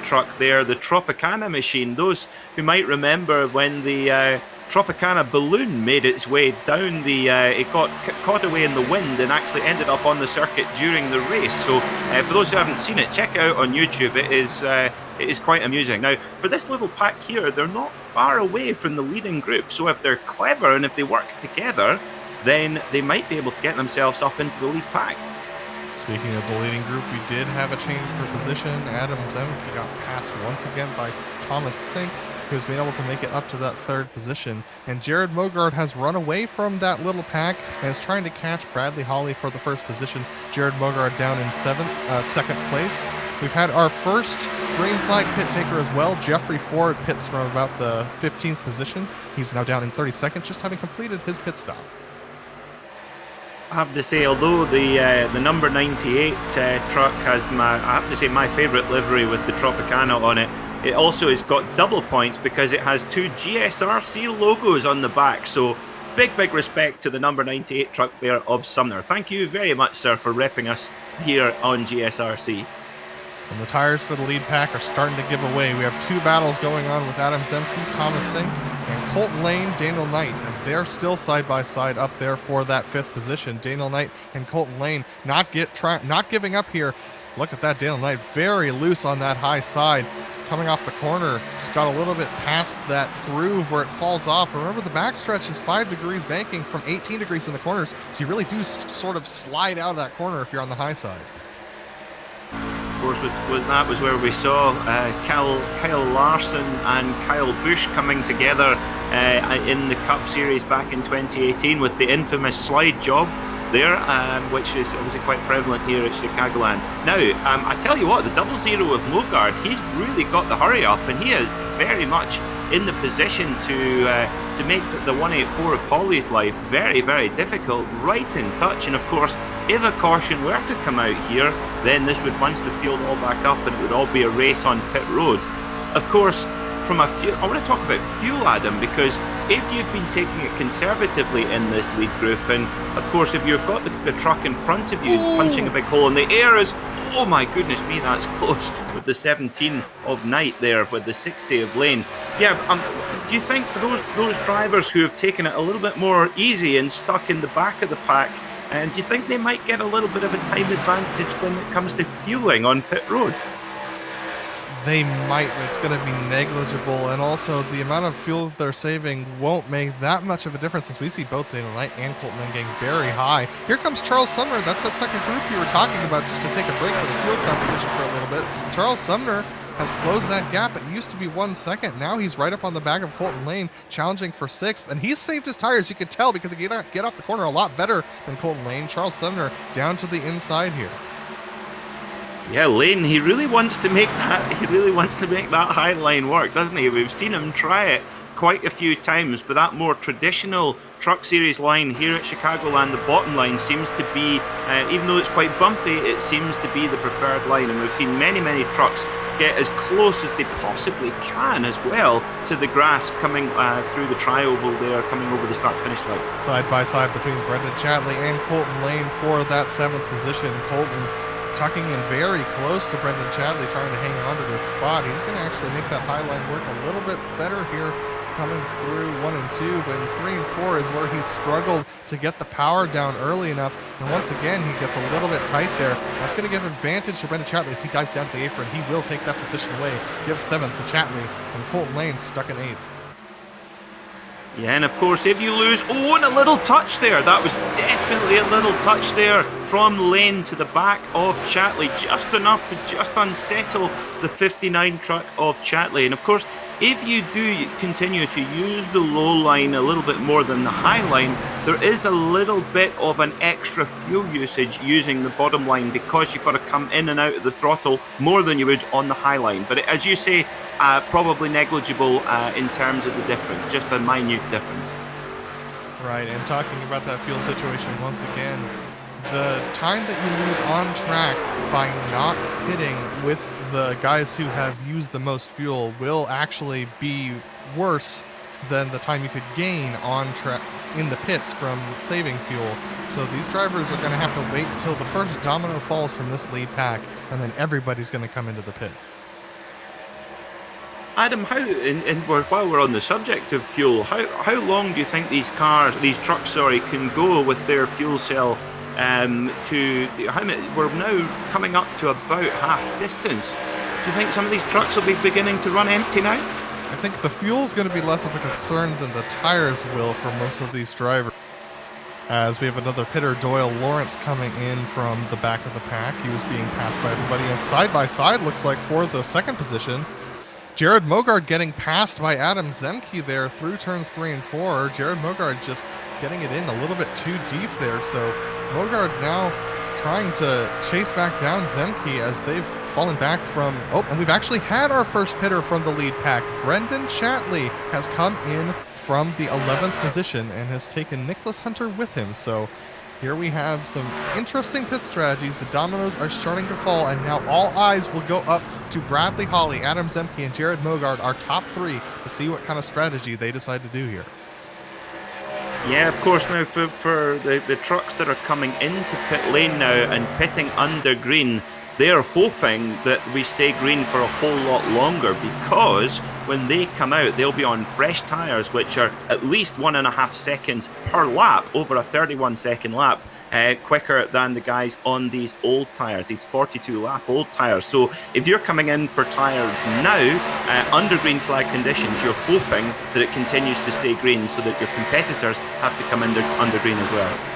truck there, the Tropicana machine. Those who might remember when the Tropicana balloon made its way down it got caught away in the wind and actually ended up on the circuit during the race. So for those who haven't seen it, check it out on YouTube. It is quite amusing. Now, for this little pack here, they're not far away from the leading group. So if they're clever and if they work together, then they might be able to get themselves up into the lead pack. Speaking of the leading group, we did have a change for position. Adam Zemke got passed once again by Thomas Sink, who's been able to make it up to that third position. And Jared Mogard has run away from that little pack and is trying to catch Bradley Hawley for the first position. Jared Mogard down in second place. We've had our first green flag pit taker as well. Jeffrey Ford pits from about the 15th position. He's now down in 32nd, just having completed his pit stop. I have to say, although the number 98 truck has my favourite livery with the Tropicana on it, it also has got double points because it has 2 GSRC logos on the back. So big respect to the number 98 truck there of Sumner. Thank you very much, sir, for repping us here on GSRC. And the tires for the lead pack are starting to give away. We have 2 battles going on with Adam Zemke, Thomas Sink, and Colton Lane, Daniel Knight, as they're still side by side up there for that 5th position. Daniel Knight and Colton Lane not giving up here. Look at that, Daniel Knight very loose on that high side. Coming off the corner, just got a little bit past that groove where it falls off. Remember, the backstretch is 5 degrees banking from 18 degrees in the corners, so you really do sort of slide out of that corner if you're on the high side. Of course, that was where we saw Kyle Larson and Kyle Busch coming together in the Cup Series back in 2018 with the infamous slide job there, which is obviously quite prevalent here at Chicagoland. Now, I tell you what, the 00 of Mogard, he's really got the hurry up, and he is very much in the position to make the 184 of Hawley's life very difficult, right in touch. And of course, if a caution were to come out here, then this would bunch the field all back up and it would all be a race on pit road. Of course, from a fuel, I want to talk about fuel, Adam, because if you've been taking it conservatively in this lead group, and of course if you've got the truck in front of you punching a big hole in the air, is, oh my goodness me, that's close, with the 17 of Knight there, with the 60 of Lane. Yeah, do you think for those drivers who have taken it a little bit more easy and stuck in the back of the pack, and do you think they might get a little bit of a time advantage when it comes to fueling on pit road? They might, but it's going to be negligible, and also the amount of fuel that they're saving won't make that much of a difference, as we see both Daniel Knight and Colton Lane getting very high. Here comes Charles Sumner. That's that second group you were talking about, just to take a break for the fuel competition for a little bit. Charles Sumner has closed that gap. It used to be 1 second. Now he's right up on the back of Colton Lane, challenging for 6th, and he's saved his tires. You can tell because he can get off the corner a lot better than Colton Lane. Charles Sumner down to the inside here. Yeah, Lane, he really wants to make that high line work, doesn't he? We've seen him try it quite a few times, but that more traditional truck series line here at Chicagoland, the bottom line seems to be, even though it's quite bumpy, it seems to be the preferred line, and we've seen many trucks get as close as they possibly can as well to the grass coming through the tri-oval there, coming over the start-finish line. Side by side between Brendan Chatley and Colton Lane for that 7th position. Colton tucking in very close to Brendan Chatley, trying to hang on to this spot. He's going to actually make that high line work a little bit better here, coming through 1 and 2, but in 3 and 4 is where he's struggled to get the power down early enough, and once again he gets a little bit tight there. That's going to give advantage to Brendan Chatley as he dives down to the apron. He will take that position away, give 7th to Chatley, and Colton Lane stuck in 8th. Yeah, and of course, if you lose, and a little touch there. That was definitely a little touch there from Lane to the back of Chatley, just enough to just unsettle the 59 truck of Chatley. And of course, if you do continue to use the low line a little bit more than the high line, there is a little bit of an extra fuel usage using the bottom line, because you've got to come in and out of the throttle more than you would on the high line. But as you say, probably negligible in terms of the difference, just a minute difference. Right, and talking about that fuel situation once again, the time that you lose on track by not pitting with the guys who have used the most fuel will actually be worse than the time you could gain on track in the pits from saving fuel. So these drivers are going to have to wait until the first domino falls from this lead pack, and then everybody's going to come into the pits. Adam, while we're on the subject of fuel, how long do you think these trucks, can go with their fuel cell? We're now coming up to about half distance. Do you think some of these trucks will be beginning to run empty now? I think the fuel's going to be less of a concern than the tires will for most of these drivers. As we have another pitter, Doyle Lawrence, coming in from the back of the pack. He was being passed by everybody. And side by side, looks like for the second position, Jared Mogard getting passed by Adam Zemke there through turns 3 and 4. Jared Mogard just getting it in a little bit too deep there. So Mogard now trying to chase back down Zemke as they've fallen back from... Oh, and we've actually had our first pitter from the lead pack. Brendan Chatley has come in from the 11th position and has taken Nicholas Hunter with him. So here we have some interesting pit strategies. The dominoes are starting to fall, and now all eyes will go up to Bradley Hawley, Adam Zemke, and Jared Mogard, our top 3, to see what kind of strategy they decide to do here. Yeah, of course. Now for the trucks that are coming into pit lane now and pitting under green, they're hoping that we stay green for a whole lot longer, because when they come out, they'll be on fresh tyres, which are at least 1.5 seconds per lap, over a 31-second lap, quicker than the guys on these old tyres, these 42-lap old tyres. So if you're coming in for tyres now, under green flag conditions, you're hoping that it continues to stay green so that your competitors have to come under green as well.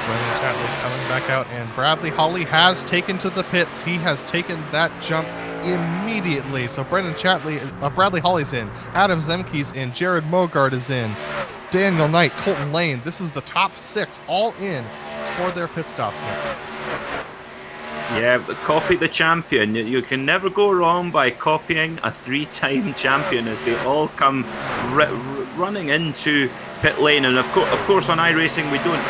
Brendan Chatley coming back out, and Bradley Hawley has taken to the pits. He has taken that jump immediately. So Brendan Chatley, Bradley Hawley's in, Adam Zemke's in, Jared Mogard is in, Daniel Knight, Colton Lane. This is the top 6 all in for their pit stops now. Yeah, but copy the champion. You can never go wrong by copying a 3-time champion as they all come running into pit lane. And of course on iRacing we don't,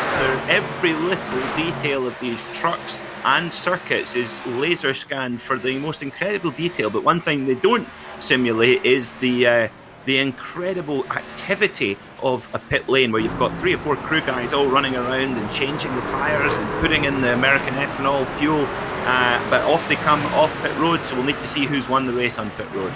every little detail of these trucks and circuits is laser scanned for the most incredible detail. But one thing they don't simulate is the incredible activity of a pit lane, where you've got 3 or 4 crew guys all running around and changing the tyres and putting in the American ethanol fuel, but off they come off pit road. So we'll need to see who's won the race on pit road.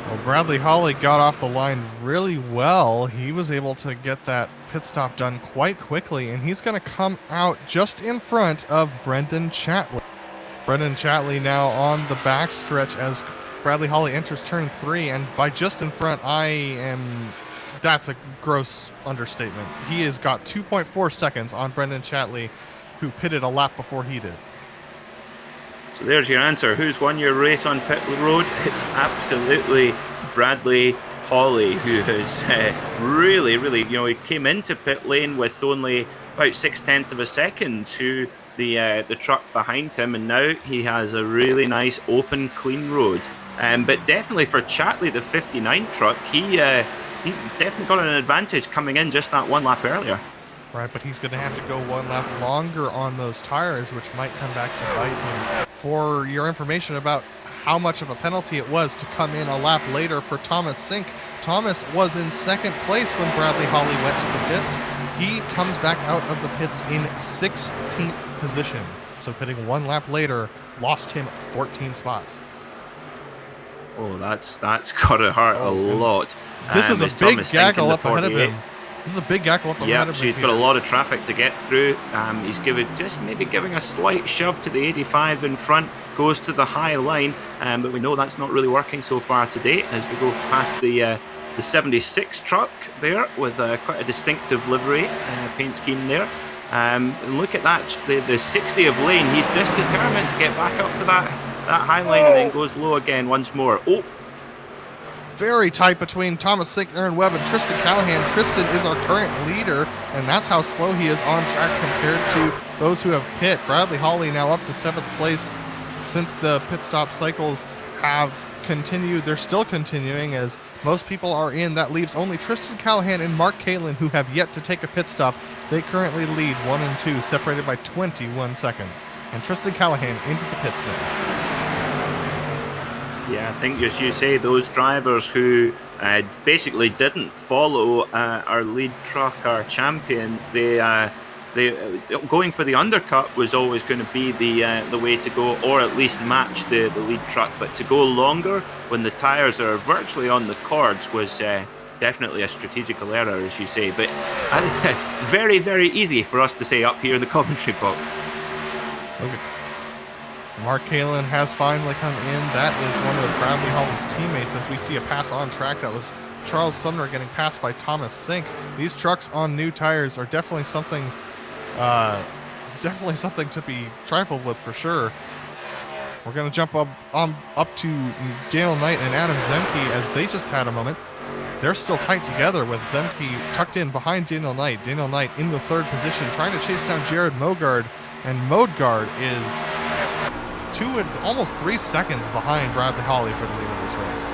Well, Bradley Hawley got off the line really well. He was able to get that pit stop done quite quickly, and he's going to come out just in front of Brendan Chatley. Brendan Chatley now on the backstretch as Bradley Hawley enters turn 3, and by just in front, that's a gross understatement. He has got 2.4 seconds on Brendan Chatley, who pitted a lap before he did. So there's your answer. Who's won your race on pit road? It's absolutely Bradley Hawley, who has really, he came into pit lane with only about 0.6 of a second to the truck behind him, and now he has a really nice open, clean road. But definitely for Chatley, the 59 truck, he definitely got an advantage coming in just that 1 lap earlier. Right, but he's going to have to go 1 lap longer on those tires, which might come back to bite him. For your information about how much of a penalty it was to come in a lap later for Thomas Sink, Thomas was in 2nd place when Bradley Hawley went to the pits. He comes back out of the pits in 16th position. So pitting 1 lap later lost him 14 spots. Oh, that's got to hurt a lot. This is a big gaggle up ahead of him. This is a big gaggle up ahead of him. So he's got a lot of traffic to get through. He's giving a slight shove to the 85 in front, goes to the high line, but we know that's not really working so far today as we go past the 76 truck there with quite a distinctive livery paint scheme there. Look at that, the 60 of Lane. He's just determined to get back up to that high line and then goes low again once more. Oh, very tight between Thomas Sink, Aaron Webb, and Tristan Callahan. Tristan is our current leader, and that's how slow he is on track compared to those who have pit. Bradley Hawley now up to 7th place. Since the pit stop cycles have continued, they're still continuing as most people are in. That leaves only Tristan Callahan and Mark Kalin, who have yet to take a pit stop. They currently lead 1 and 2, separated by 21 seconds. And Tristan Callahan into the pits now. Yeah, I think as you say, those drivers who basically didn't follow our lead truck, our champion, they going for the undercut was always going to be the way to go, or at least match the lead truck. But to go longer when the tyres are virtually on the cords was definitely a strategical error, as you say. But very, very easy for us to say up here in the commentary box. Okay. Mark Kalin has finally come in. That is one of Bradley Hawley's teammates, as we see a pass on track that was Charles Sumner getting passed by Thomas Sink. These trucks on new tires are definitely something to be trifled with for sure. We're going to jump up to Daniel Knight and Adam Zemke as they just had a moment. They're still tight together with Zemke tucked in behind Daniel Knight. Daniel Knight in the third position trying to chase down Jared Mogard, and Mogard is almost 3 seconds behind Bradley Hawley for the lead of this race.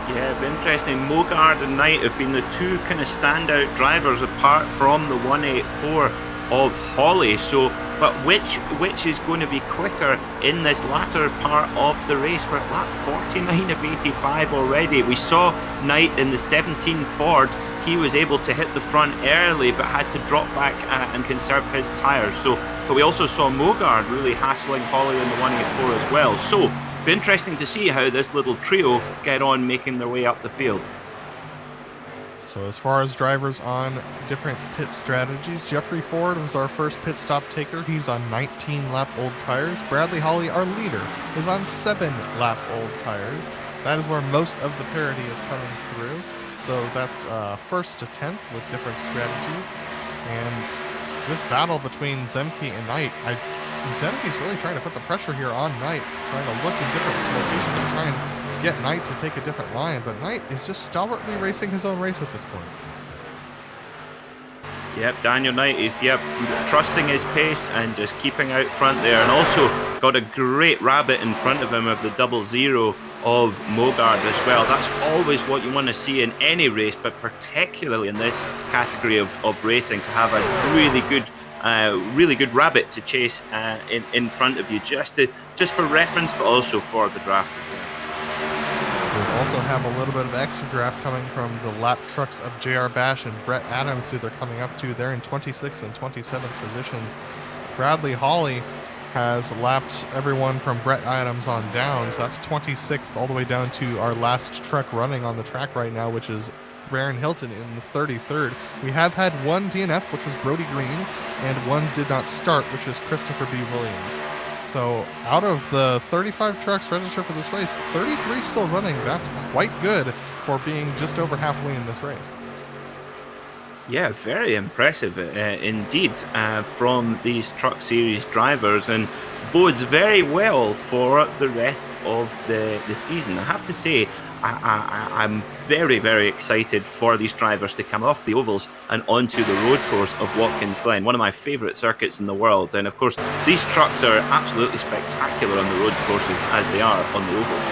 Yeah, it'd be interesting. Mogard and Knight have been the two kind of standout drivers apart from the 184 of Hawley. So, but which is going to be quicker in this latter part of the race? We're at lap 49 of 85 already. We saw Knight in the 17 Ford. He was able to hit the front early, but had to drop back and conserve his tyres. So, but we also saw Mogard really hassling Hawley in the 184 as well. So, it'll be interesting to see how this little trio get on making their way up the field. So as far as drivers on different pit strategies, Jeffrey Ford was our first pit stop taker. He's on 19-lap-old tires. Bradley Hawley, our leader, is on 7-lap-old tires. That is where most of the parity is coming through. So that's first to 10th with different strategies. And this battle between Zemke and Knight, Zemke's really trying to put the pressure here on Knight, trying to look in different locations and try and get Knight to take a different line, but Knight is just stalwartly racing his own race at this point. Yep, Daniel Knight is trusting his pace and just keeping out front there, and also got a great rabbit in front of him of the 00 of Mogard as well. That's always what you want to see in any race, but particularly in this category of racing, to have a really good rabbit to chase in front of you, just for reference, but also for the draft. We also have a little bit of extra draft coming from the lap trucks of JR Bash and Brett Adams, who they're coming up to. They're in 26th and 27th positions. Bradley Hawley has lapped everyone from Brett Adams on down, so that's 26th all the way down to our last truck running on the track right now, which is Baron Hilton in the 33rd. We have had one DNF, which was Brody Green, and one did not start, which is Christopher B. Williams. So out of the 35 trucks registered for this race, 33 still running. That's quite good for being just over halfway in this race. Yeah, very impressive indeed from these Truck Series drivers, and bodes very well for the rest of the season. I have to say, I'm very, very excited for these drivers to come off the ovals and onto the road course of Watkins Glen, one of my favourite circuits in the world. And of course, these trucks are absolutely spectacular on the road courses as they are on the ovals.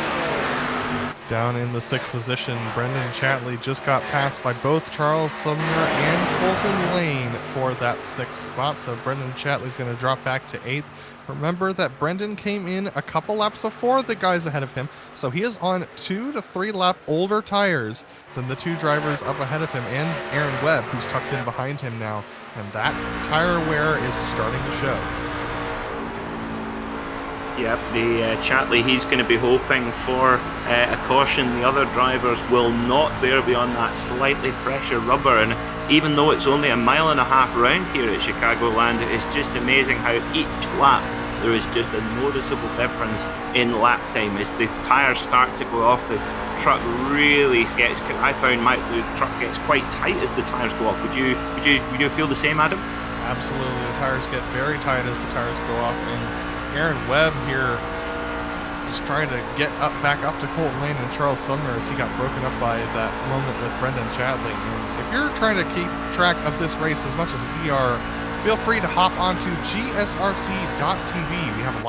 Down in the 6th position, Brendan Chatley just got passed by both Charles Sumner and Colton Lane for that 6th spot. So Brendan Chatley's going to drop back to 8th. Remember that Brendan came in a couple laps before the guys ahead of him, so he is on 2 to 3 lap older tires than the two drivers up ahead of him and Aaron Webb, who's tucked in behind him now, and that tire wear is starting to show. Yep, the Chatley, he's going to be hoping for a caution. The other drivers will not. They'll be on that slightly fresher rubber, and even though it's only 1.5 miles around here at Chicagoland, it's just amazing how each lap there is just a noticeable difference in lap time. As the tyres start to go off, the truck really gets, I found the truck gets quite tight as the tyres go off. Would you feel the same, Adam? Absolutely, the tyres get very tight as the tyres go off, and Aaron Webb here just trying to get back up to Colton Lane and Charles Sumner as he got broken up by that moment with Brendan Chatley. And if you're trying to keep track of this race as much as we are, feel free to hop onto GSRC.tv. We have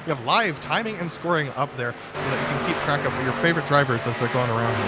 We have live timing and scoring up there so that you can keep track of your favorite drivers as they're going around here.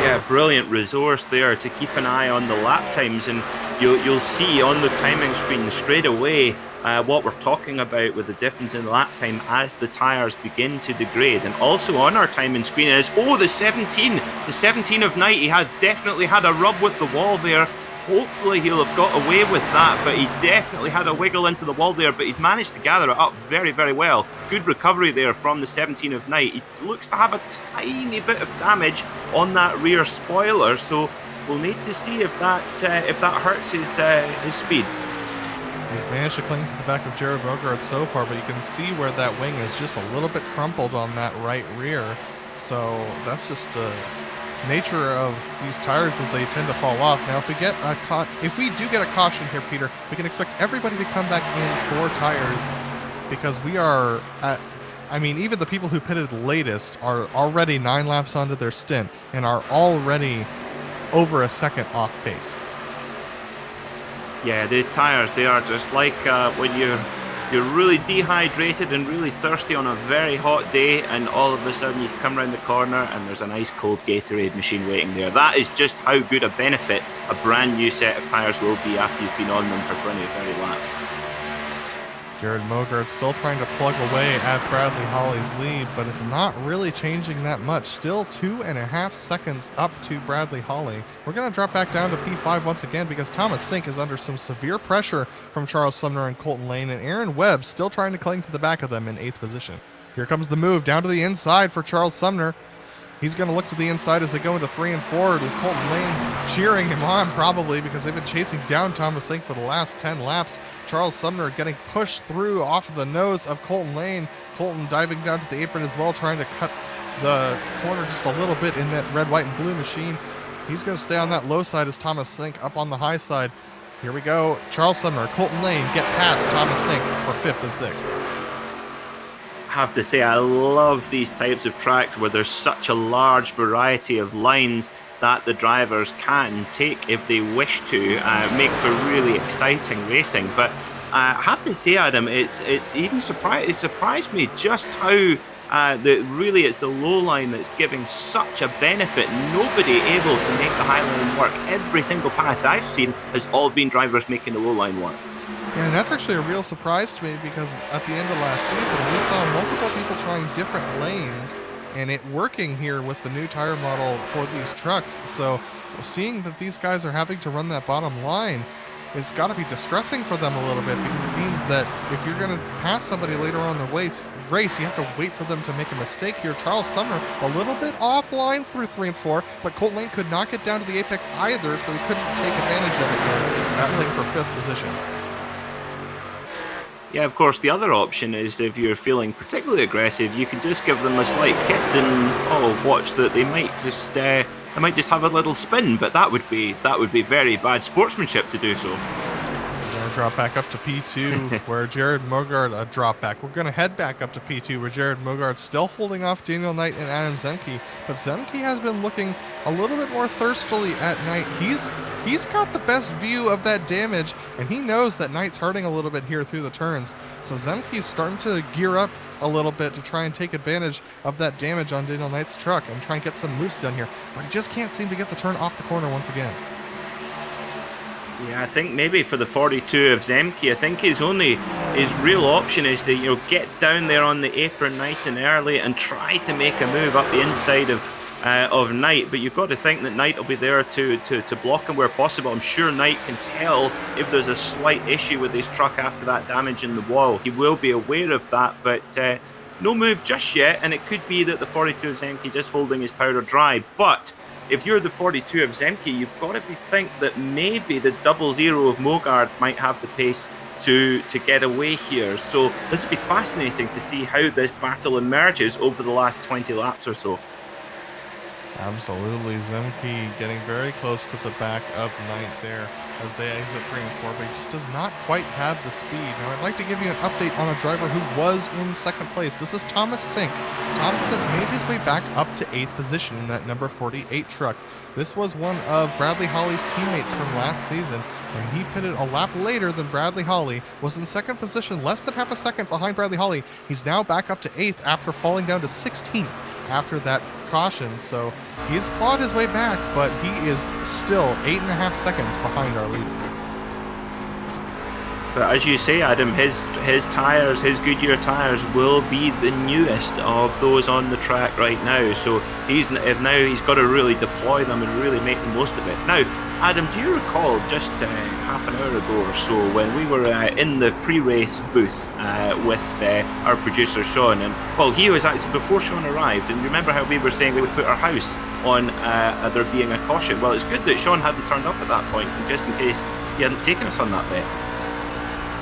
Yeah, brilliant resource there to keep an eye on the lap times, and you'll see on the timing screen straight away what we're talking about with the difference in lap time as the tyres begin to degrade. And also on our timing screen is the 17 of Knight. He definitely had a rub with the wall there. Hopefully he'll have got away with that, but he definitely had a wiggle into the wall there, but he's managed to gather it up very, very well. Good recovery there from the 17 of Knight. He looks to have a tiny bit of damage on that rear spoiler, so we'll need to see if that hurts his speed. He's managed to cling to the back of Jared Bogart so far, but you can see where that wing is just a little bit crumpled on that right rear. So that's just the nature of these tires as they tend to fall off. Now, if we do get a caution here, Peter, we can expect everybody to come back in for tires because we are at, I mean, even the people who pitted latest are already 9 laps onto their stint and are already over a second off pace. Yeah, the tires, they are just like when you're really dehydrated and really thirsty on a very hot day, and all of a sudden you come around the corner and there's an ice cold Gatorade machine waiting there. That is just how good a benefit a brand new set of tires will be after you've been on them for 20 or 30 laps. Jared Mogart still trying to plug away at Bradley Holly's lead, but it's not really changing that much. Still 2.5 seconds up to Bradley Holly. We're going to drop back down to P5 once again because Thomas Sink is under some severe pressure from Charles Sumner and Colton Lane, and Aaron Webb still trying to cling to the back of them in 8th position. Here comes the move down to the inside for Charles Sumner. He's going to look to the inside as they go into 3 and 4 with Colton Lane cheering him on probably because they've been chasing down Thomas Sink for the last 10 laps. Charles Sumner getting pushed through off of the nose of Colton Lane. Colton diving down to the apron as well, trying to cut the corner just a little bit in that red, white, and blue machine. He's going to stay on that low side as Thomas Sink up on the high side. Here we go. Charles Sumner, Colton Lane get past Thomas Sink for 5th and 6th. I have to say, I love these types of tracks where there's such a large variety of lines that the drivers can take if they wish to. It makes for really exciting racing. But I have to say, Adam, it's even surprised me just how really it's the low line that's giving such a benefit. Nobody able to make the high line work. Every single pass I've seen has all been drivers making the low line work. Yeah, and that's actually a real surprise to me because at the end of last season, we saw multiple people trying different lanes and it working here with the new tire model for these trucks. So seeing that these guys are having to run that bottom line, it's got to be distressing for them a little bit because it means that if you're going to pass somebody later on in the race, you have to wait for them to make a mistake here. Charles Sumner a little bit offline through 3 and 4, but Colton Lane could not get down to the apex either, so he couldn't take advantage of it here, battling for 5th position. Yeah, of course, the other option is if you're feeling particularly aggressive, you can just give them a slight kiss and watch that they might just have a little spin, but that would be very bad sportsmanship to do so. We're going to drop back up to P2 where Jared Mogart drop back. We're going to head back up to P2 where Jared Mogart's still holding off Daniel Knight and Adam Zemke, but Zemke has been looking a little bit more thirstily at Knight. He's got the best view of that damage, and he knows that Knight's hurting a little bit here through the turns. So Zemke's starting to gear up a little bit to try and take advantage of that damage on Daniel Knight's truck and try and get some moves done here. But he just can't seem to get the turn off the corner once again. Yeah, I think maybe for the 42 of Zemke, I think his real option is to get down there on the apron nice and early and try to make a move up the inside of Knight, but you've got to think that Knight will be there to block him where possible. I'm sure Knight can tell if there's a slight issue with his truck after that damage in the wall. He will be aware of that, but no move just yet, and it could be that the 42 of Zemke just holding his powder dry. But if you're the 42 of Zemke, you've got to think that maybe the 00 of Mogard might have the pace to get away here. So this will be fascinating to see how this battle emerges over the last 20 laps or so. Absolutely. Zemke getting very close to the back of Knight there as they exit 3 and 4, but he just does not quite have the speed. Now, I'd like to give you an update on a driver who was in 2nd place. This is Thomas Sink. Thomas has made his way back up to 8th position in that number 48 truck. This was one of Bradley Holly's teammates from last season, and he pitted a lap later than Bradley Holly, was in 2nd position, less than half a second behind Bradley Holly. He's now back up to 8th after falling down to 16th after that caution. So he's clawed his way back, but he is still 8.5 seconds behind our leader. But as you say, Adam, his tires, his Goodyear tires, will be the newest of those on the track right now. So he's got to really deploy them and really make the most of it. Now, Adam, do you recall just half an hour ago or so when we were in the pre-race booth with our producer Sean, and well, he was actually before Sean arrived, and remember how we were saying we would put our house on there being a caution? Well, it's good that Sean hadn't turned up at that point, just in case he hadn't taken us on that bet.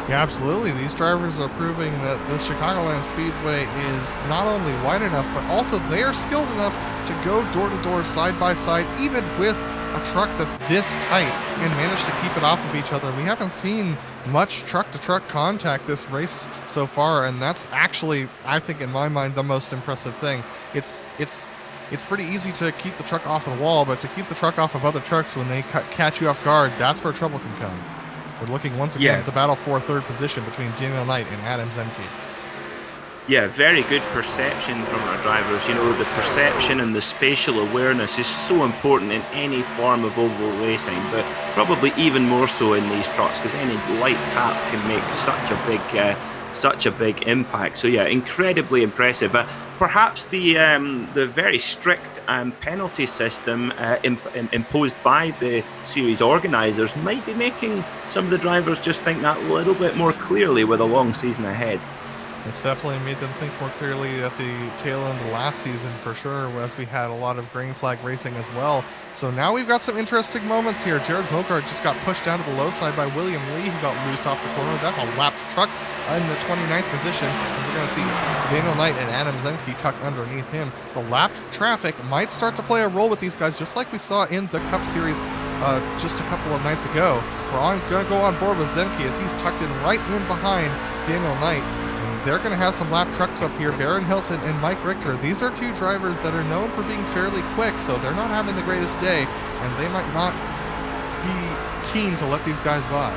Yeah, absolutely. These drivers are proving that the Chicagoland Speedway is not only wide enough, but also they are skilled enough to go door to door, side by side, even with a truck that's this tight, and manage to keep it off of each other. We haven't seen much truck to truck contact this race so far, and that's actually, I think, in my mind, the most impressive thing. It's pretty easy to keep the truck off of the wall, but to keep the truck off of other trucks when they catch you off guard, that's where trouble can come. We're looking once again at the battle for third position between Daniel Knight and Adam Zemke. Yeah, very good perception from our drivers. You know, the perception and the spatial awareness is so important in any form of oval racing, but probably even more so in these trucks, because any light tap can make such a big impact. So yeah, incredibly impressive. Perhaps the very strict penalty system imposed by the series organisers might be making some of the drivers just think that a little bit more clearly with a long season ahead. It's definitely made them think more clearly at the tail end of last season, for sure, as we had a lot of green flag racing as well. So now we've got some interesting moments here. Jared Mogart just got pushed down to the low side by William Lee, who got loose off the corner. That's a lapped truck in the 29th position. As we're going to see Daniel Knight and Adam Zemke tucked underneath him. The lapped traffic might start to play a role with these guys, just like we saw in the Cup Series just a couple of nights ago. We're going to go on board with Zemke as he's tucked in right in behind Daniel Knight. They're going to have some lap trucks up here. Baron Hilton and Mike Richter. These are two drivers that are known for being fairly quick, so they're not having the greatest day, and they might not be keen to let these guys by.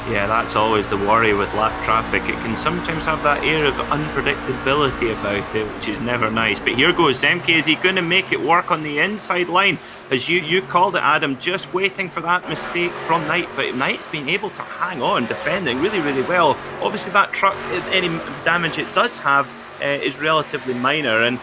Yeah, that's always the worry with lap traffic. It can sometimes have that air of unpredictability about it, which is never nice. But here goes Zemke. Is he going to make it work on the inside line? As you called it, Adam, just waiting for that mistake from Knight. But Knight's been able to hang on, defending really, really well. Obviously, that truck, any damage it does have is relatively minor. And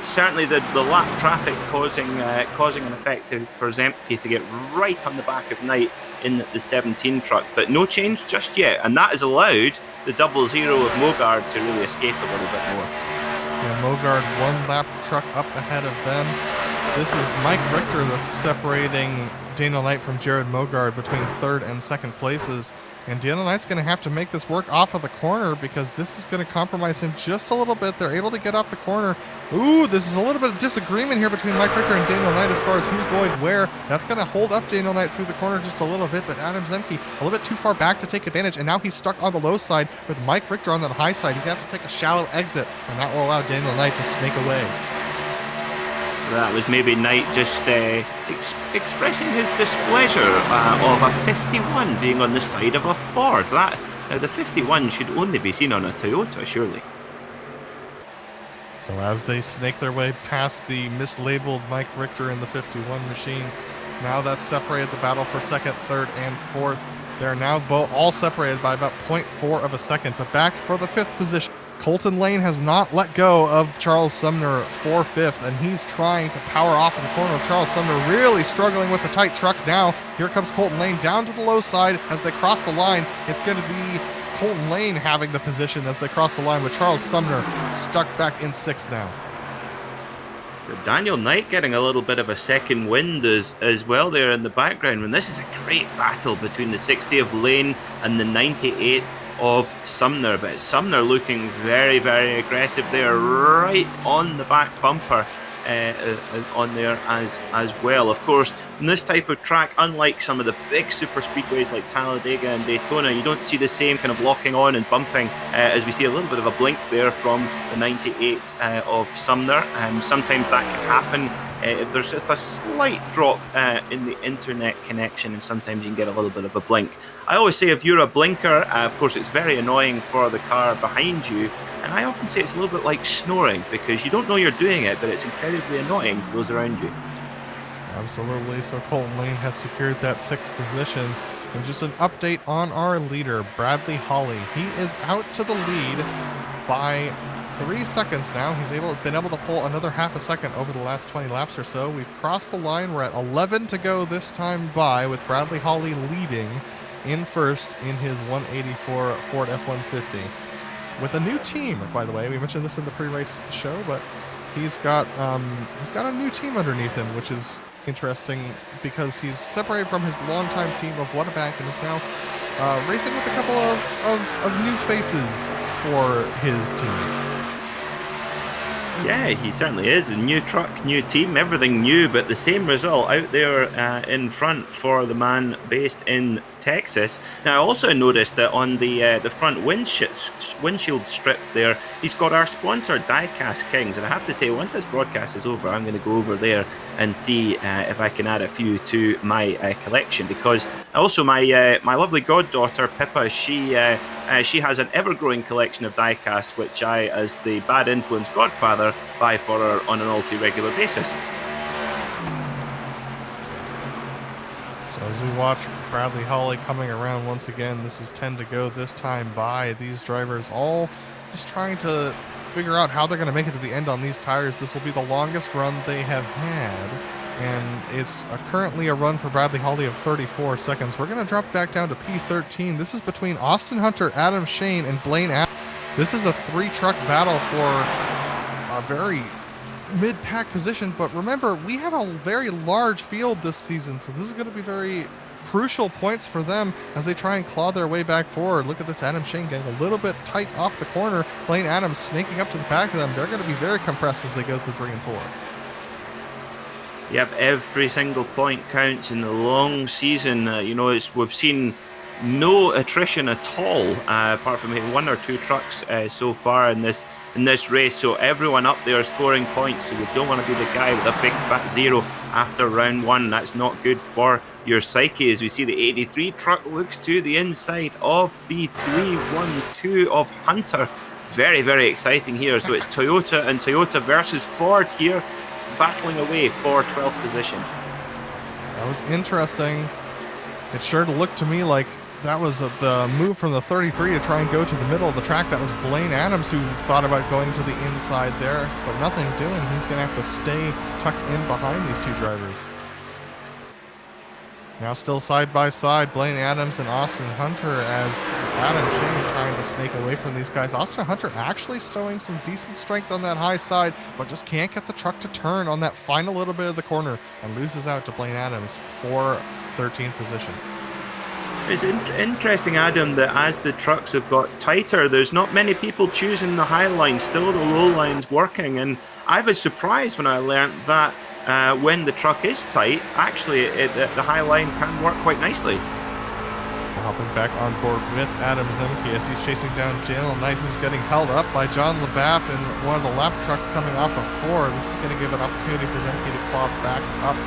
certainly the lap traffic causing an effect for Zemke to get right on the back of Knight in the 17 truck, but no change just yet, and that has allowed the 00 of Mogard to really escape a little bit more. Yeah, Mogard one lap truck up ahead of them. This is Mike Richter that's separating Daniel Knight from Jared Mogard between third and second places. And Daniel Knight's going to have to make this work off of the corner, because this is going to compromise him just a little bit. They're able to get off the corner. Ooh, this is a little bit of disagreement here between Mike Richter and Daniel Knight as far as who's going where. That's going to hold up Daniel Knight through the corner just a little bit, but Adam Zemke a little bit too far back to take advantage, and now he's stuck on the low side with Mike Richter on the high side. He's going to have to take a shallow exit, and that will allow Daniel Knight to snake away. That was maybe Knight just expressing his displeasure of a 51 being on the side of a Ford. Now the 51 should only be seen on a Toyota, surely. So as they snake their way past the mislabeled Mike Richter in the 51 machine, now that's separated the battle for second, third, and fourth. They're now all separated by about 0.4 of a second, but back for the fifth position. Colton Lane has not let go of Charles Sumner for fifth, and he's trying to power off in the corner. Charles Sumner really struggling with the tight truck now. Here comes Colton Lane down to the low side as they cross the line. It's going to be Colton Lane having the position as they cross the line, with Charles Sumner stuck back in sixth now. Daniel Knight getting a little bit of a second wind as well there in the background. And this is a great battle between the 60 of Lane and the 98 of Sumner, but Sumner looking very, very aggressive there, right on the back bumper on there as well. Of course, in this type of track, unlike some of the big super speedways like Talladega and Daytona, you don't see the same kind of locking on and bumping as we see a little bit of a blink there from the 98 of Sumner. Sometimes that can happen. There's just a slight drop in the internet connection, and sometimes you can get a little bit of a blink. I always say if you're a blinker, of course it's very annoying for the car behind you, and I often say it's a little bit like snoring, because you don't know you're doing it, but it's incredibly annoying to those around you. Absolutely. So Colton Lane has secured that sixth position. And just an update on our leader, Bradley Hawley. He is out to the lead by 3 seconds now. He's been able to pull another half a second over the last 20 laps or so. We've crossed the line. We're at 11 to go this time by, with Bradley Hawley leading in first in his 184 Ford F-150. With a new team, by the way. We mentioned this in the pre-race show, but he's got a new team underneath him, which is interesting because he's separated from his longtime team of Whatabank and is now racing with a couple of new faces for his teammates. Yeah, he certainly is. A new truck, new team, everything new, but the same result out there in front for the man based in Texas. Now, I also noticed that on the front windshield strip there, he's got our sponsor, Diecast Kings. And I have to say, once this broadcast is over, I'm going to go over there and see if I can add a few to my collection, because also my lovely goddaughter, Pippa, she has an ever-growing collection of diecast, which I, as the bad influence godfather, buy for her on an all-too-regular basis. So as we watch Bradley Holly coming around once again, this is 10 to go this time by. These drivers all just trying to figure out how they're going to make it to the end on these tires. This will be the longest run they have had, and it's currently a run for Bradley Holly of 34 seconds. We're going to drop back down to P13. This is between Austin Hunter, Adam Shane, and Blaine Adams. This is a 3-truck battle for a very mid-pack position, but remember, we have a very large field this season, so this is going to be very crucial points for them as they try and claw their way back forward. Look at this, Adam Shane getting a little bit tight off the corner. Blaine Adams snaking up to the back of them. They're going to be very compressed as they go through 3 and 4. Yep, every single point counts in the long season. We've seen no attrition at all, apart from maybe 1 or 2 trucks so far in this race. So everyone up there scoring points. So you don't want to be the guy with a big fat 0 after round 1. That's not good for your psyche. As we see the 83 truck looks to the inside of the 312 of Hunter. Very, very exciting here. So it's Toyota and Toyota versus Ford here, battling away for 12th position. That was interesting. It sure looked to me like that was the move from the 33 to try and go to the middle of the track. That was Blaine Adams who thought about going to the inside there, but nothing doing. He's going to have to stay tucked in behind these 2 drivers. Now still side by side, Blaine Adams and Austin Hunter, as Adam Shane trying to snake away from these guys. Austin Hunter actually showing some decent strength on that high side, but just can't get the truck to turn on that final little bit of the corner and loses out to Blaine Adams for 13th position. It's interesting, Adam, that as the trucks have got tighter, there's not many people choosing the high line, still the low line's working. And I was surprised when I learned that when the truck is tight, actually the high line can work quite nicely. Hopping back on board with Adam Zemke as he's chasing down Jalen Knight, who's getting held up by John LeBaff in one of the lap trucks coming off of 4. This is going to give an opportunity for Zemke to claw back up.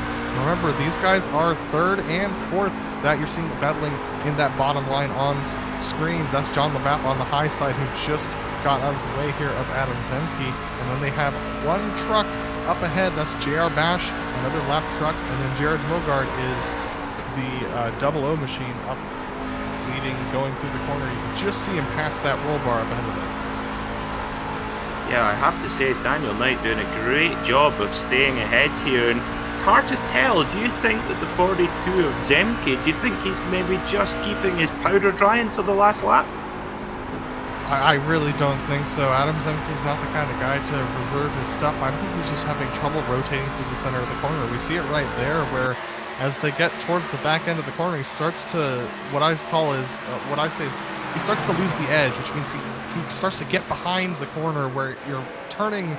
Remember, these guys are 3rd and 4th that you're seeing battling in that bottom line on screen. That's John LeBaff on the high side, who just got out of the way here of Adam Zemke. And then they have 1 truck up ahead. That's JR Bash, another lap truck. And then Jared Mogard is the 00 machine up leading, going through the corner. You can just see him past that roll bar up ahead of it. Yeah, I have to say, Daniel Knight doing a great job of staying ahead here. And it's hard to tell. Do you think that the 42 of Zemke, do you think he's maybe just keeping his powder dry until the last lap? I really don't think so. Adam Zemke's not the kind of guy to reserve his stuff. I think he's just having trouble rotating through the center of the corner. We see it right there where as they get towards the back end of the corner, he starts to, what I say is he starts to lose the edge, which means he starts to get behind the corner where you're turning,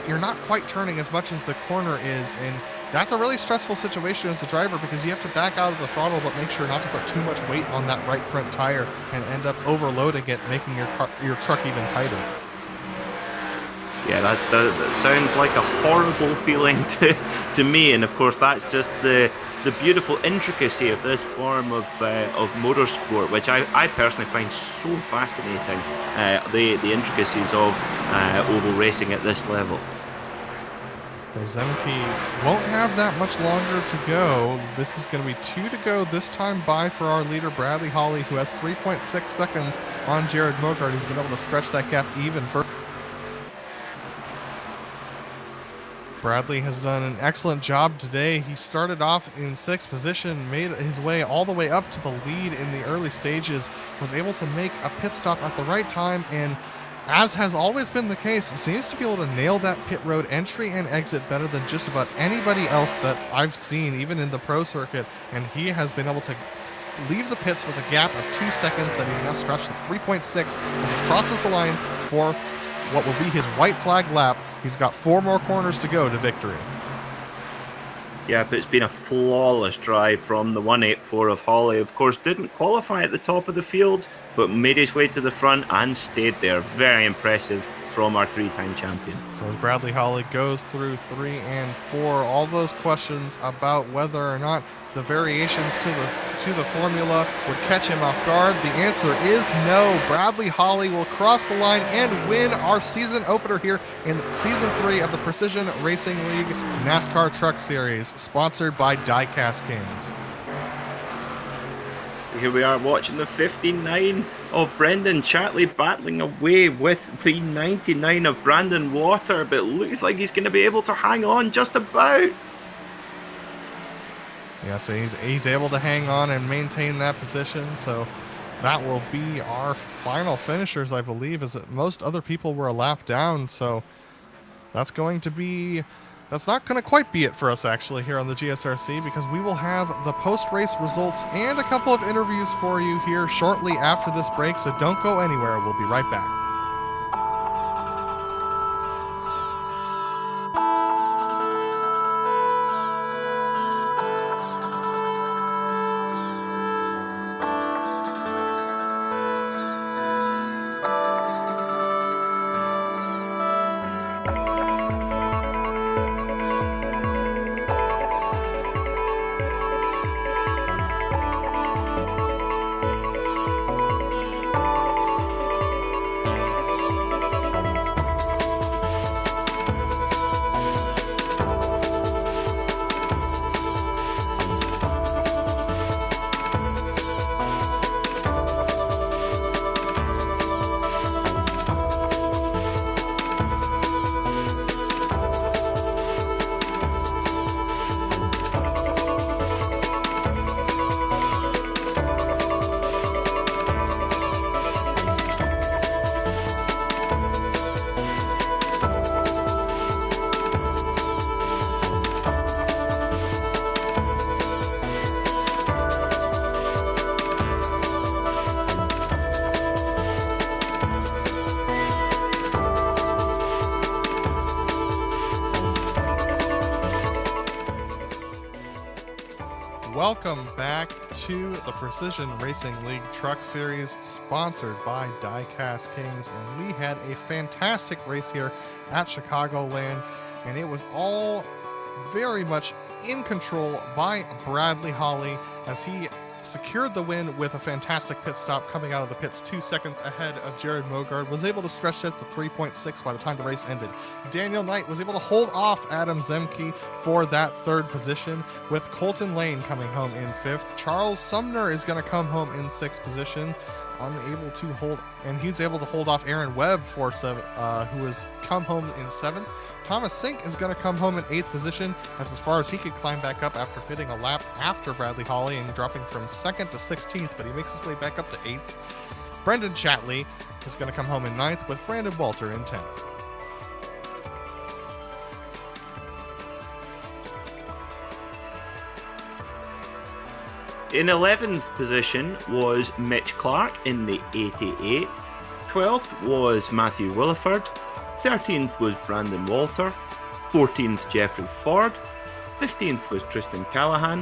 you're not quite turning as much as the corner is, and that's a really stressful situation as a driver because you have to back out of the throttle but make sure not to put too much weight on that right front tire and end up overloading it, making your truck even tighter. Yeah, that sounds like a horrible feeling to me, and of course that's just the beautiful intricacy of this form of motorsport, which I personally find so fascinating. The intricacies of oval racing at this level. So Zemke won't have that much longer to go. This is going to be 2 to go this time by for our leader Bradley Holly, who has 3.6 seconds on Jared Mogard. He's been able to stretch that gap even further. Bradley has done an excellent job today. He started off in 6th position, made his way all the way up to the lead in the early stages, was able to make a pit stop at the right time, and as has always been the case, seems to be able to nail that pit road entry and exit better than just about anybody else that I've seen, even in the pro circuit, and he has been able to leave the pits with a gap of 2 seconds that he's now stretched to 3.6 as he crosses the line for what will be his white flag lap. He's got 4 more corners to go to victory. Yeah, but it's been a flawless drive from the 184 of Hawley. Of course, didn't qualify at the top of the field, but made his way to the front and stayed there. Very impressive from our 3-time champion. So as Bradley Hawley goes through 3 and 4, all those questions about whether or not the variations to the formula would catch him off guard, the answer is no. Bradley Hawley will cross the line and win our season opener here in Season 3 of the Precision Racing League NASCAR Truck Series, sponsored by Diecast Kings. Here we are watching the 59 of Brendan Chatley battling away with the 99 of Brandon Water, but it looks like he's going to be able to hang on just about. Yeah, so he's able to hang on and maintain that position, so that will be our final finishers, I believe, as most other people were a lap down, so that's not going to quite be it for us, actually, here on the GSRC, because we will have the post-race results and a couple of interviews for you here shortly after this break, so don't go anywhere. We'll be right back. Welcome back to the Precision Racing League Truck Series, sponsored by Diecast Kings, and we had a fantastic race here at Chicagoland, and it was all very much in control by Bradley Hawley as he secured the win with a fantastic pit stop, coming out of the pits 2 seconds ahead of Jared Mogard, was able to stretch it to 3.6 by the time the race ended. Daniel Knight was able to hold off Adam Zemke for that 3rd position, with Colton Lane coming home in 5th. Charles Sumner is going to come home in 6th position, unable to hold, and he's able to hold off Aaron Webb who has come home in 7th. Thomas Sink is going to come home in 8th position. That's as far as he could climb back up after pitting a lap after Bradley Hawley and dropping from 2nd to 16th, but he makes his way back up to 8th. Brendan Chatley is going to come home in 9th, with Brandon Walter in 10th. In 11th position was Mitch Clark in the 88. 12th was Matthew Williford. 13th was Brandon Walter. 14th Jeffrey Ford. 15th was Tristan Callahan.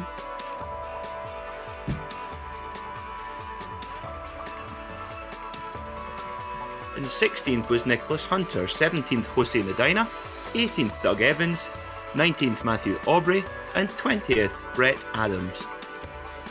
And 16th was Nicholas Hunter. 17th Jose Medina. 18th Doug Evans. 19th Matthew Aubrey. And 20th Brett Adams.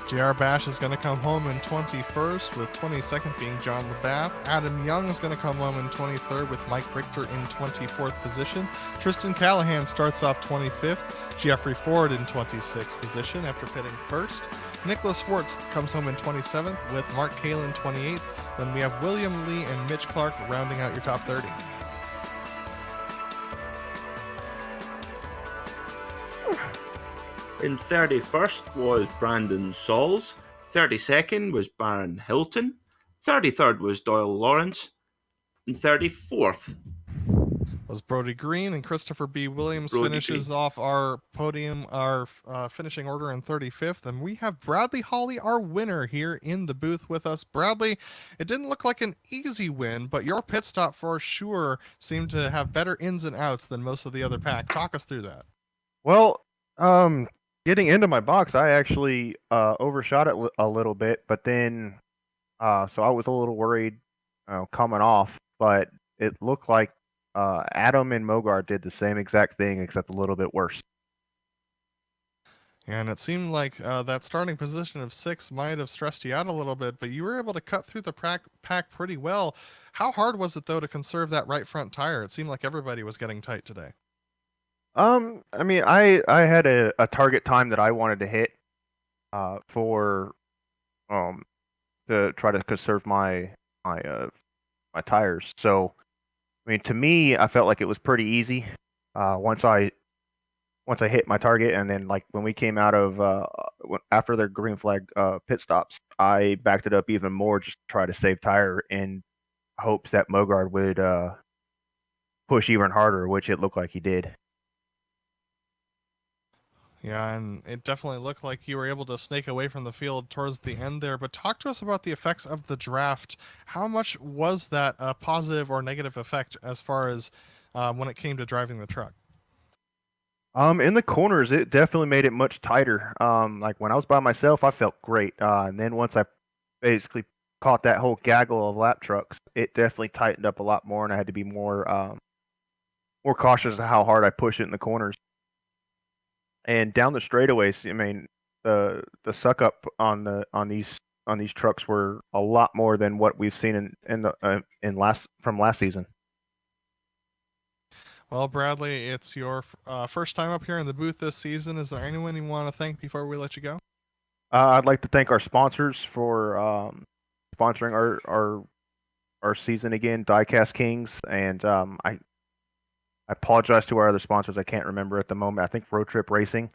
JR Bash is going to come home in 21st, with 22nd being John LeBath. Adam Young is going to come home in 23rd, with Mike Richter in 24th position. Tristan Callahan starts off 25th. Jeffrey Ford in 26th position after pitting 1st. Nicholas Schwartz comes home in 27th, with Mark Kalin 28th. Then we have William Lee and Mitch Clark rounding out your top 30. In 31st was Brandon Sauls. 32nd was Baron Hilton. 33rd was Doyle Lawrence. And 34th. was Brody Green, and Christopher B. Williams Brody finishes Green. off our podium, our finishing order in 35th. And we have Bradley Hawley, our winner, here in the booth with us. Bradley, it didn't look like an easy win, but your pit stop for sure seemed to have better ins and outs than most of the other pack. Talk us through that. Well, getting into my box, I actually overshot it a little bit, but then so I was a little worried coming off, but it looked like Adam and Mogard did the same exact thing, except a little bit worse. And it seemed like that starting position of 6 might have stressed you out a little bit, but you were able to cut through the pack pretty well. How hard was it, though, to conserve that right front tire? It seemed like everybody was getting tight today. I mean, I had a target time that I wanted to hit for to try to conserve my tires. So, I mean, to me, I felt like it was pretty easy once I hit my target, and then like when we came out of after the green flag pit stops, I backed it up even more just to try to save tire in hopes that Mogard would push even harder, which it looked like he did. Yeah, and it definitely looked like you were able to snake away from the field towards the end there. But talk to us about the effects of the draft. How much was that a positive or negative effect as far as when it came to driving the truck? In the corners, it definitely made it much tighter. Like when I was by myself, I felt great. And then once I basically caught that whole gaggle of lap trucks, it definitely tightened up a lot more, and I had to be more cautious of how hard I push it in the corners. And down the straightaways, I mean, the suck up on these trucks were a lot more than what we've seen in last season. Well, Bradley, it's your first time up here in the booth this season. Is there anyone you want to thank before we let you go? I'd like to thank our sponsors for sponsoring our season again, Diecast Kings, and I apologize to our other sponsors. I can't remember at the moment. I think Road Trip Racing,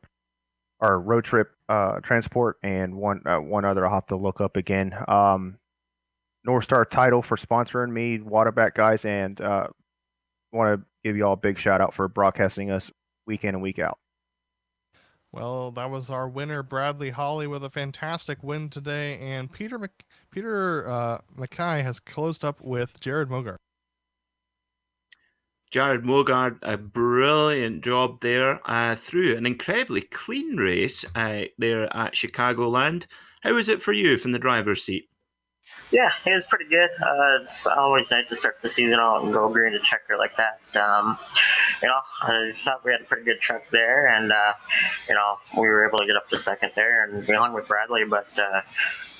or Road Trip Transport, and one other I'll have to look up again. North Star Title for sponsoring me, Waterback guys, and want to give you all a big shout out for broadcasting us week in and week out. Well, that was our winner, Bradley Hawley, with a fantastic win today, and Peter Mackay has closed up with Jared Mogart. Jared Mogard, a brilliant job there through an incredibly clean race there at Chicagoland. How was it for you from the driver's seat? Yeah, it was pretty good. It's always nice to start the season out and go green to checker like that. I thought we had a pretty good truck there, and we were able to get up to second there, and we hung with Bradley. But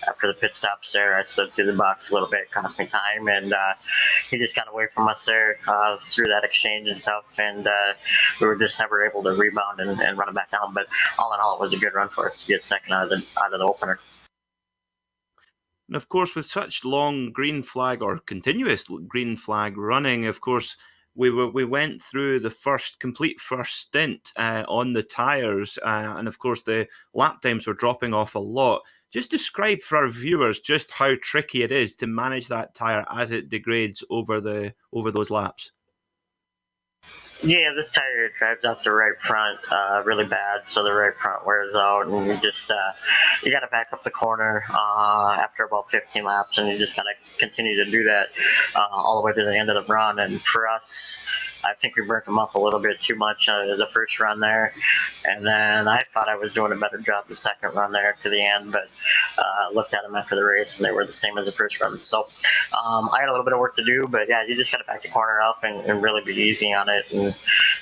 after the pit stops there, I stood through the box a little bit, cost me time, and he just got away from us there through that exchange and stuff, and we were just never able to rebound and run it back down. But all in all, it was a good run for us to get second out of the opener. And of course, with such long green flag or continuous green flag running, of course, we went through the complete first stint on the tires, and of course the lap times were dropping off a lot. Just describe for our viewers just how tricky it is to manage that tire as it degrades over those laps. Yeah, this tire drives off the right front really bad, so the right front wears out, and you just you got to back up the corner after about 15 laps, and you just got to continue to do that all the way to the end of the run. And for us, I think we burnt them up a little bit too much the first run there, and then I thought I was doing a better job the second run there to the end, but looked at them after the race, and they were the same as the first run. So I had a little bit of work to do, but yeah, you just got to back the corner up and really be easy on it. And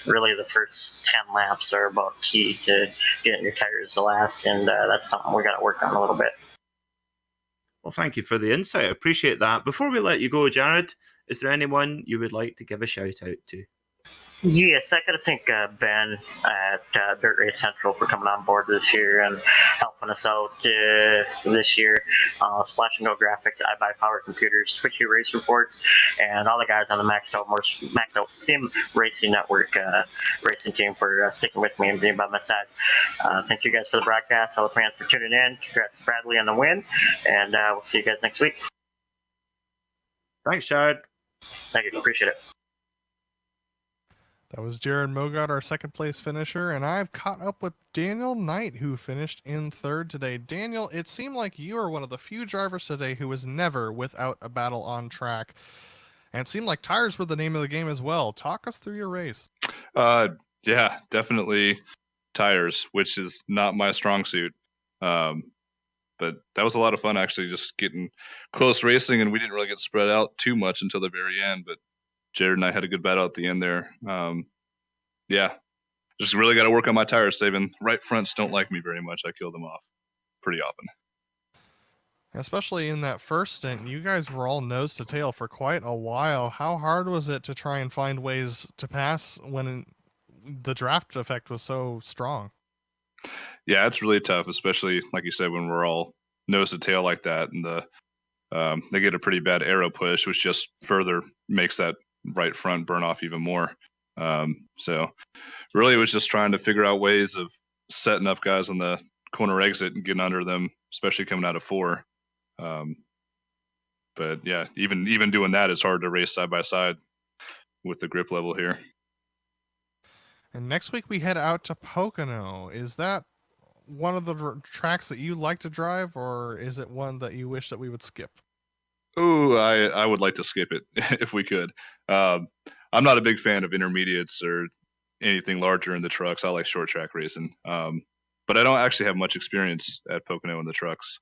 really the first 10 laps are about key to getting your tires to last, and that's something we got to work on a little bit. Well, thank you for the insight. I appreciate that. Before we let you go, Jared, is there anyone you would like to give a shout out to? Yes, I got to thank Ben at Dirt Race Central for coming on board this year and helping us out this year. Splash and Go Graphics, iBuyPower Computers, Twitchy Race Reports, and all the guys on the Maxed Out Sim Racing Network racing team for sticking with me and being by my side. Thank you guys for the broadcast, all the fans for tuning in. Congrats to Bradley on the win, and we'll see you guys next week. Thanks, Jared. Thank you, appreciate it. That was Jared Mogart, our second place finisher, and I've caught up with Daniel Knight, who finished in third today. Daniel, it seemed like you are one of the few drivers today who was never without a battle on track, and it seemed like tires were the name of the game as well. Talk us through your race. Yeah, definitely tires, which is not my strong suit. But that was a lot of fun, actually, just getting close racing, and we didn't really get spread out too much until the very end, but Jared and I had a good battle at the end there. Yeah, just really got to work on my tire saving. Right fronts don't like me very much. I kill them off pretty often. Especially in that first stint, you guys were all nose to tail for quite a while. How hard was it to try and find ways to pass when the draft effect was so strong? Yeah, it's really tough, especially like you said, when we're all nose to tail like that, and they get a pretty bad aero push, which just further makes that right front burn off even more. So really, it was just trying to figure out ways of setting up guys on the corner exit and getting under them, especially coming out of 4. But yeah, even doing that, it's hard to race side by side with the grip level here. And next week we head out to Pocono. Is that one of the tracks that you like to drive, or is it one that you wish that we would skip? Ooh, I would like to skip it if we could. I'm not a big fan of intermediates or anything larger in the trucks. I like short track racing. But I don't actually have much experience at Pocono in the trucks.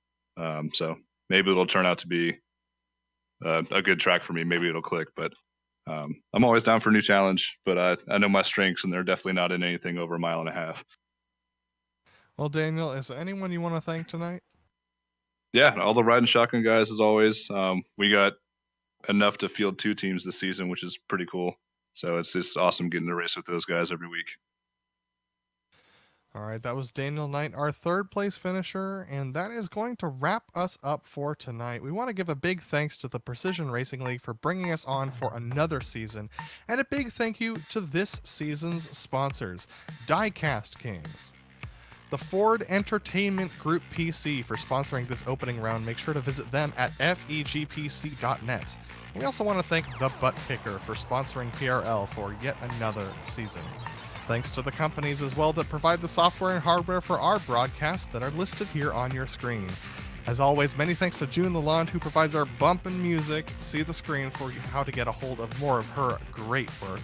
So maybe it'll turn out to be a good track for me. Maybe it'll click, but I'm always down for a new challenge, but I know my strengths, and they're definitely not in anything over 1.5 miles. Well, Daniel, is there anyone you want to thank tonight? Yeah, all the riding shotgun guys, as always. We got enough to field 2 teams this season, which is pretty cool. So it's just awesome getting to race with those guys every week. All right, that was Daniel Knight, our third place finisher, and that is going to wrap us up for tonight. We want to give a big thanks to the Precision Racing League for bringing us on for another season, and a big thank you to this season's sponsors, Diecast Kings. The Ford Entertainment Group PC for sponsoring this opening round. Make sure to visit them at fegpc.net. We also want to thank the ButtKicker for sponsoring PRL for yet another season. Thanks to the companies as well that provide the software and hardware for our broadcasts that are listed here on your screen. As always, many thanks to June Lalonde, who provides our bump and music. See the screen for how to get a hold of more of her great work.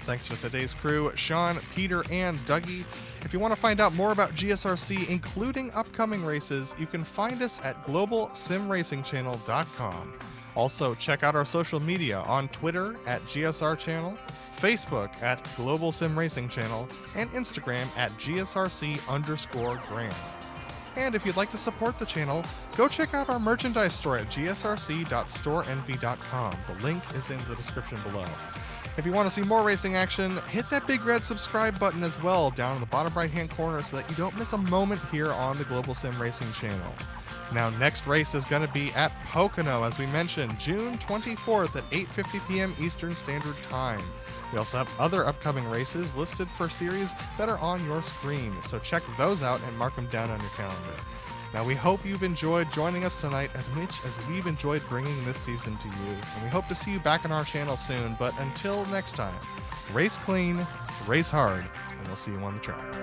Thanks to today's crew, Sean, Peter, and Dougie. If you want to find out more about GSRC, including upcoming races, you can find us at globalsimracingchannel.com. Also, check out our social media on Twitter at GSR Channel, Facebook at Global Sim Racing Channel, and Instagram at GSRC_Graham. And if you'd like to support the channel, go check out our merchandise store at gsrc.storeenvy.com. The link is in the description below. If you want to see more racing action, hit that big red subscribe button as well down in the bottom right hand corner so that you don't miss a moment here on the Global Sim Racing channel. Now, next race is going to be at Pocono, as we mentioned, June 24th at 8:50 p.m. Eastern Standard Time. We also have other upcoming races listed for series that are on your screen, so check those out and mark them down on your calendar. Now, we hope you've enjoyed joining us tonight as much as we've enjoyed bringing this season to you, and we hope to see you back on our channel soon, but until next time, race clean, race hard, and we'll see you on the track.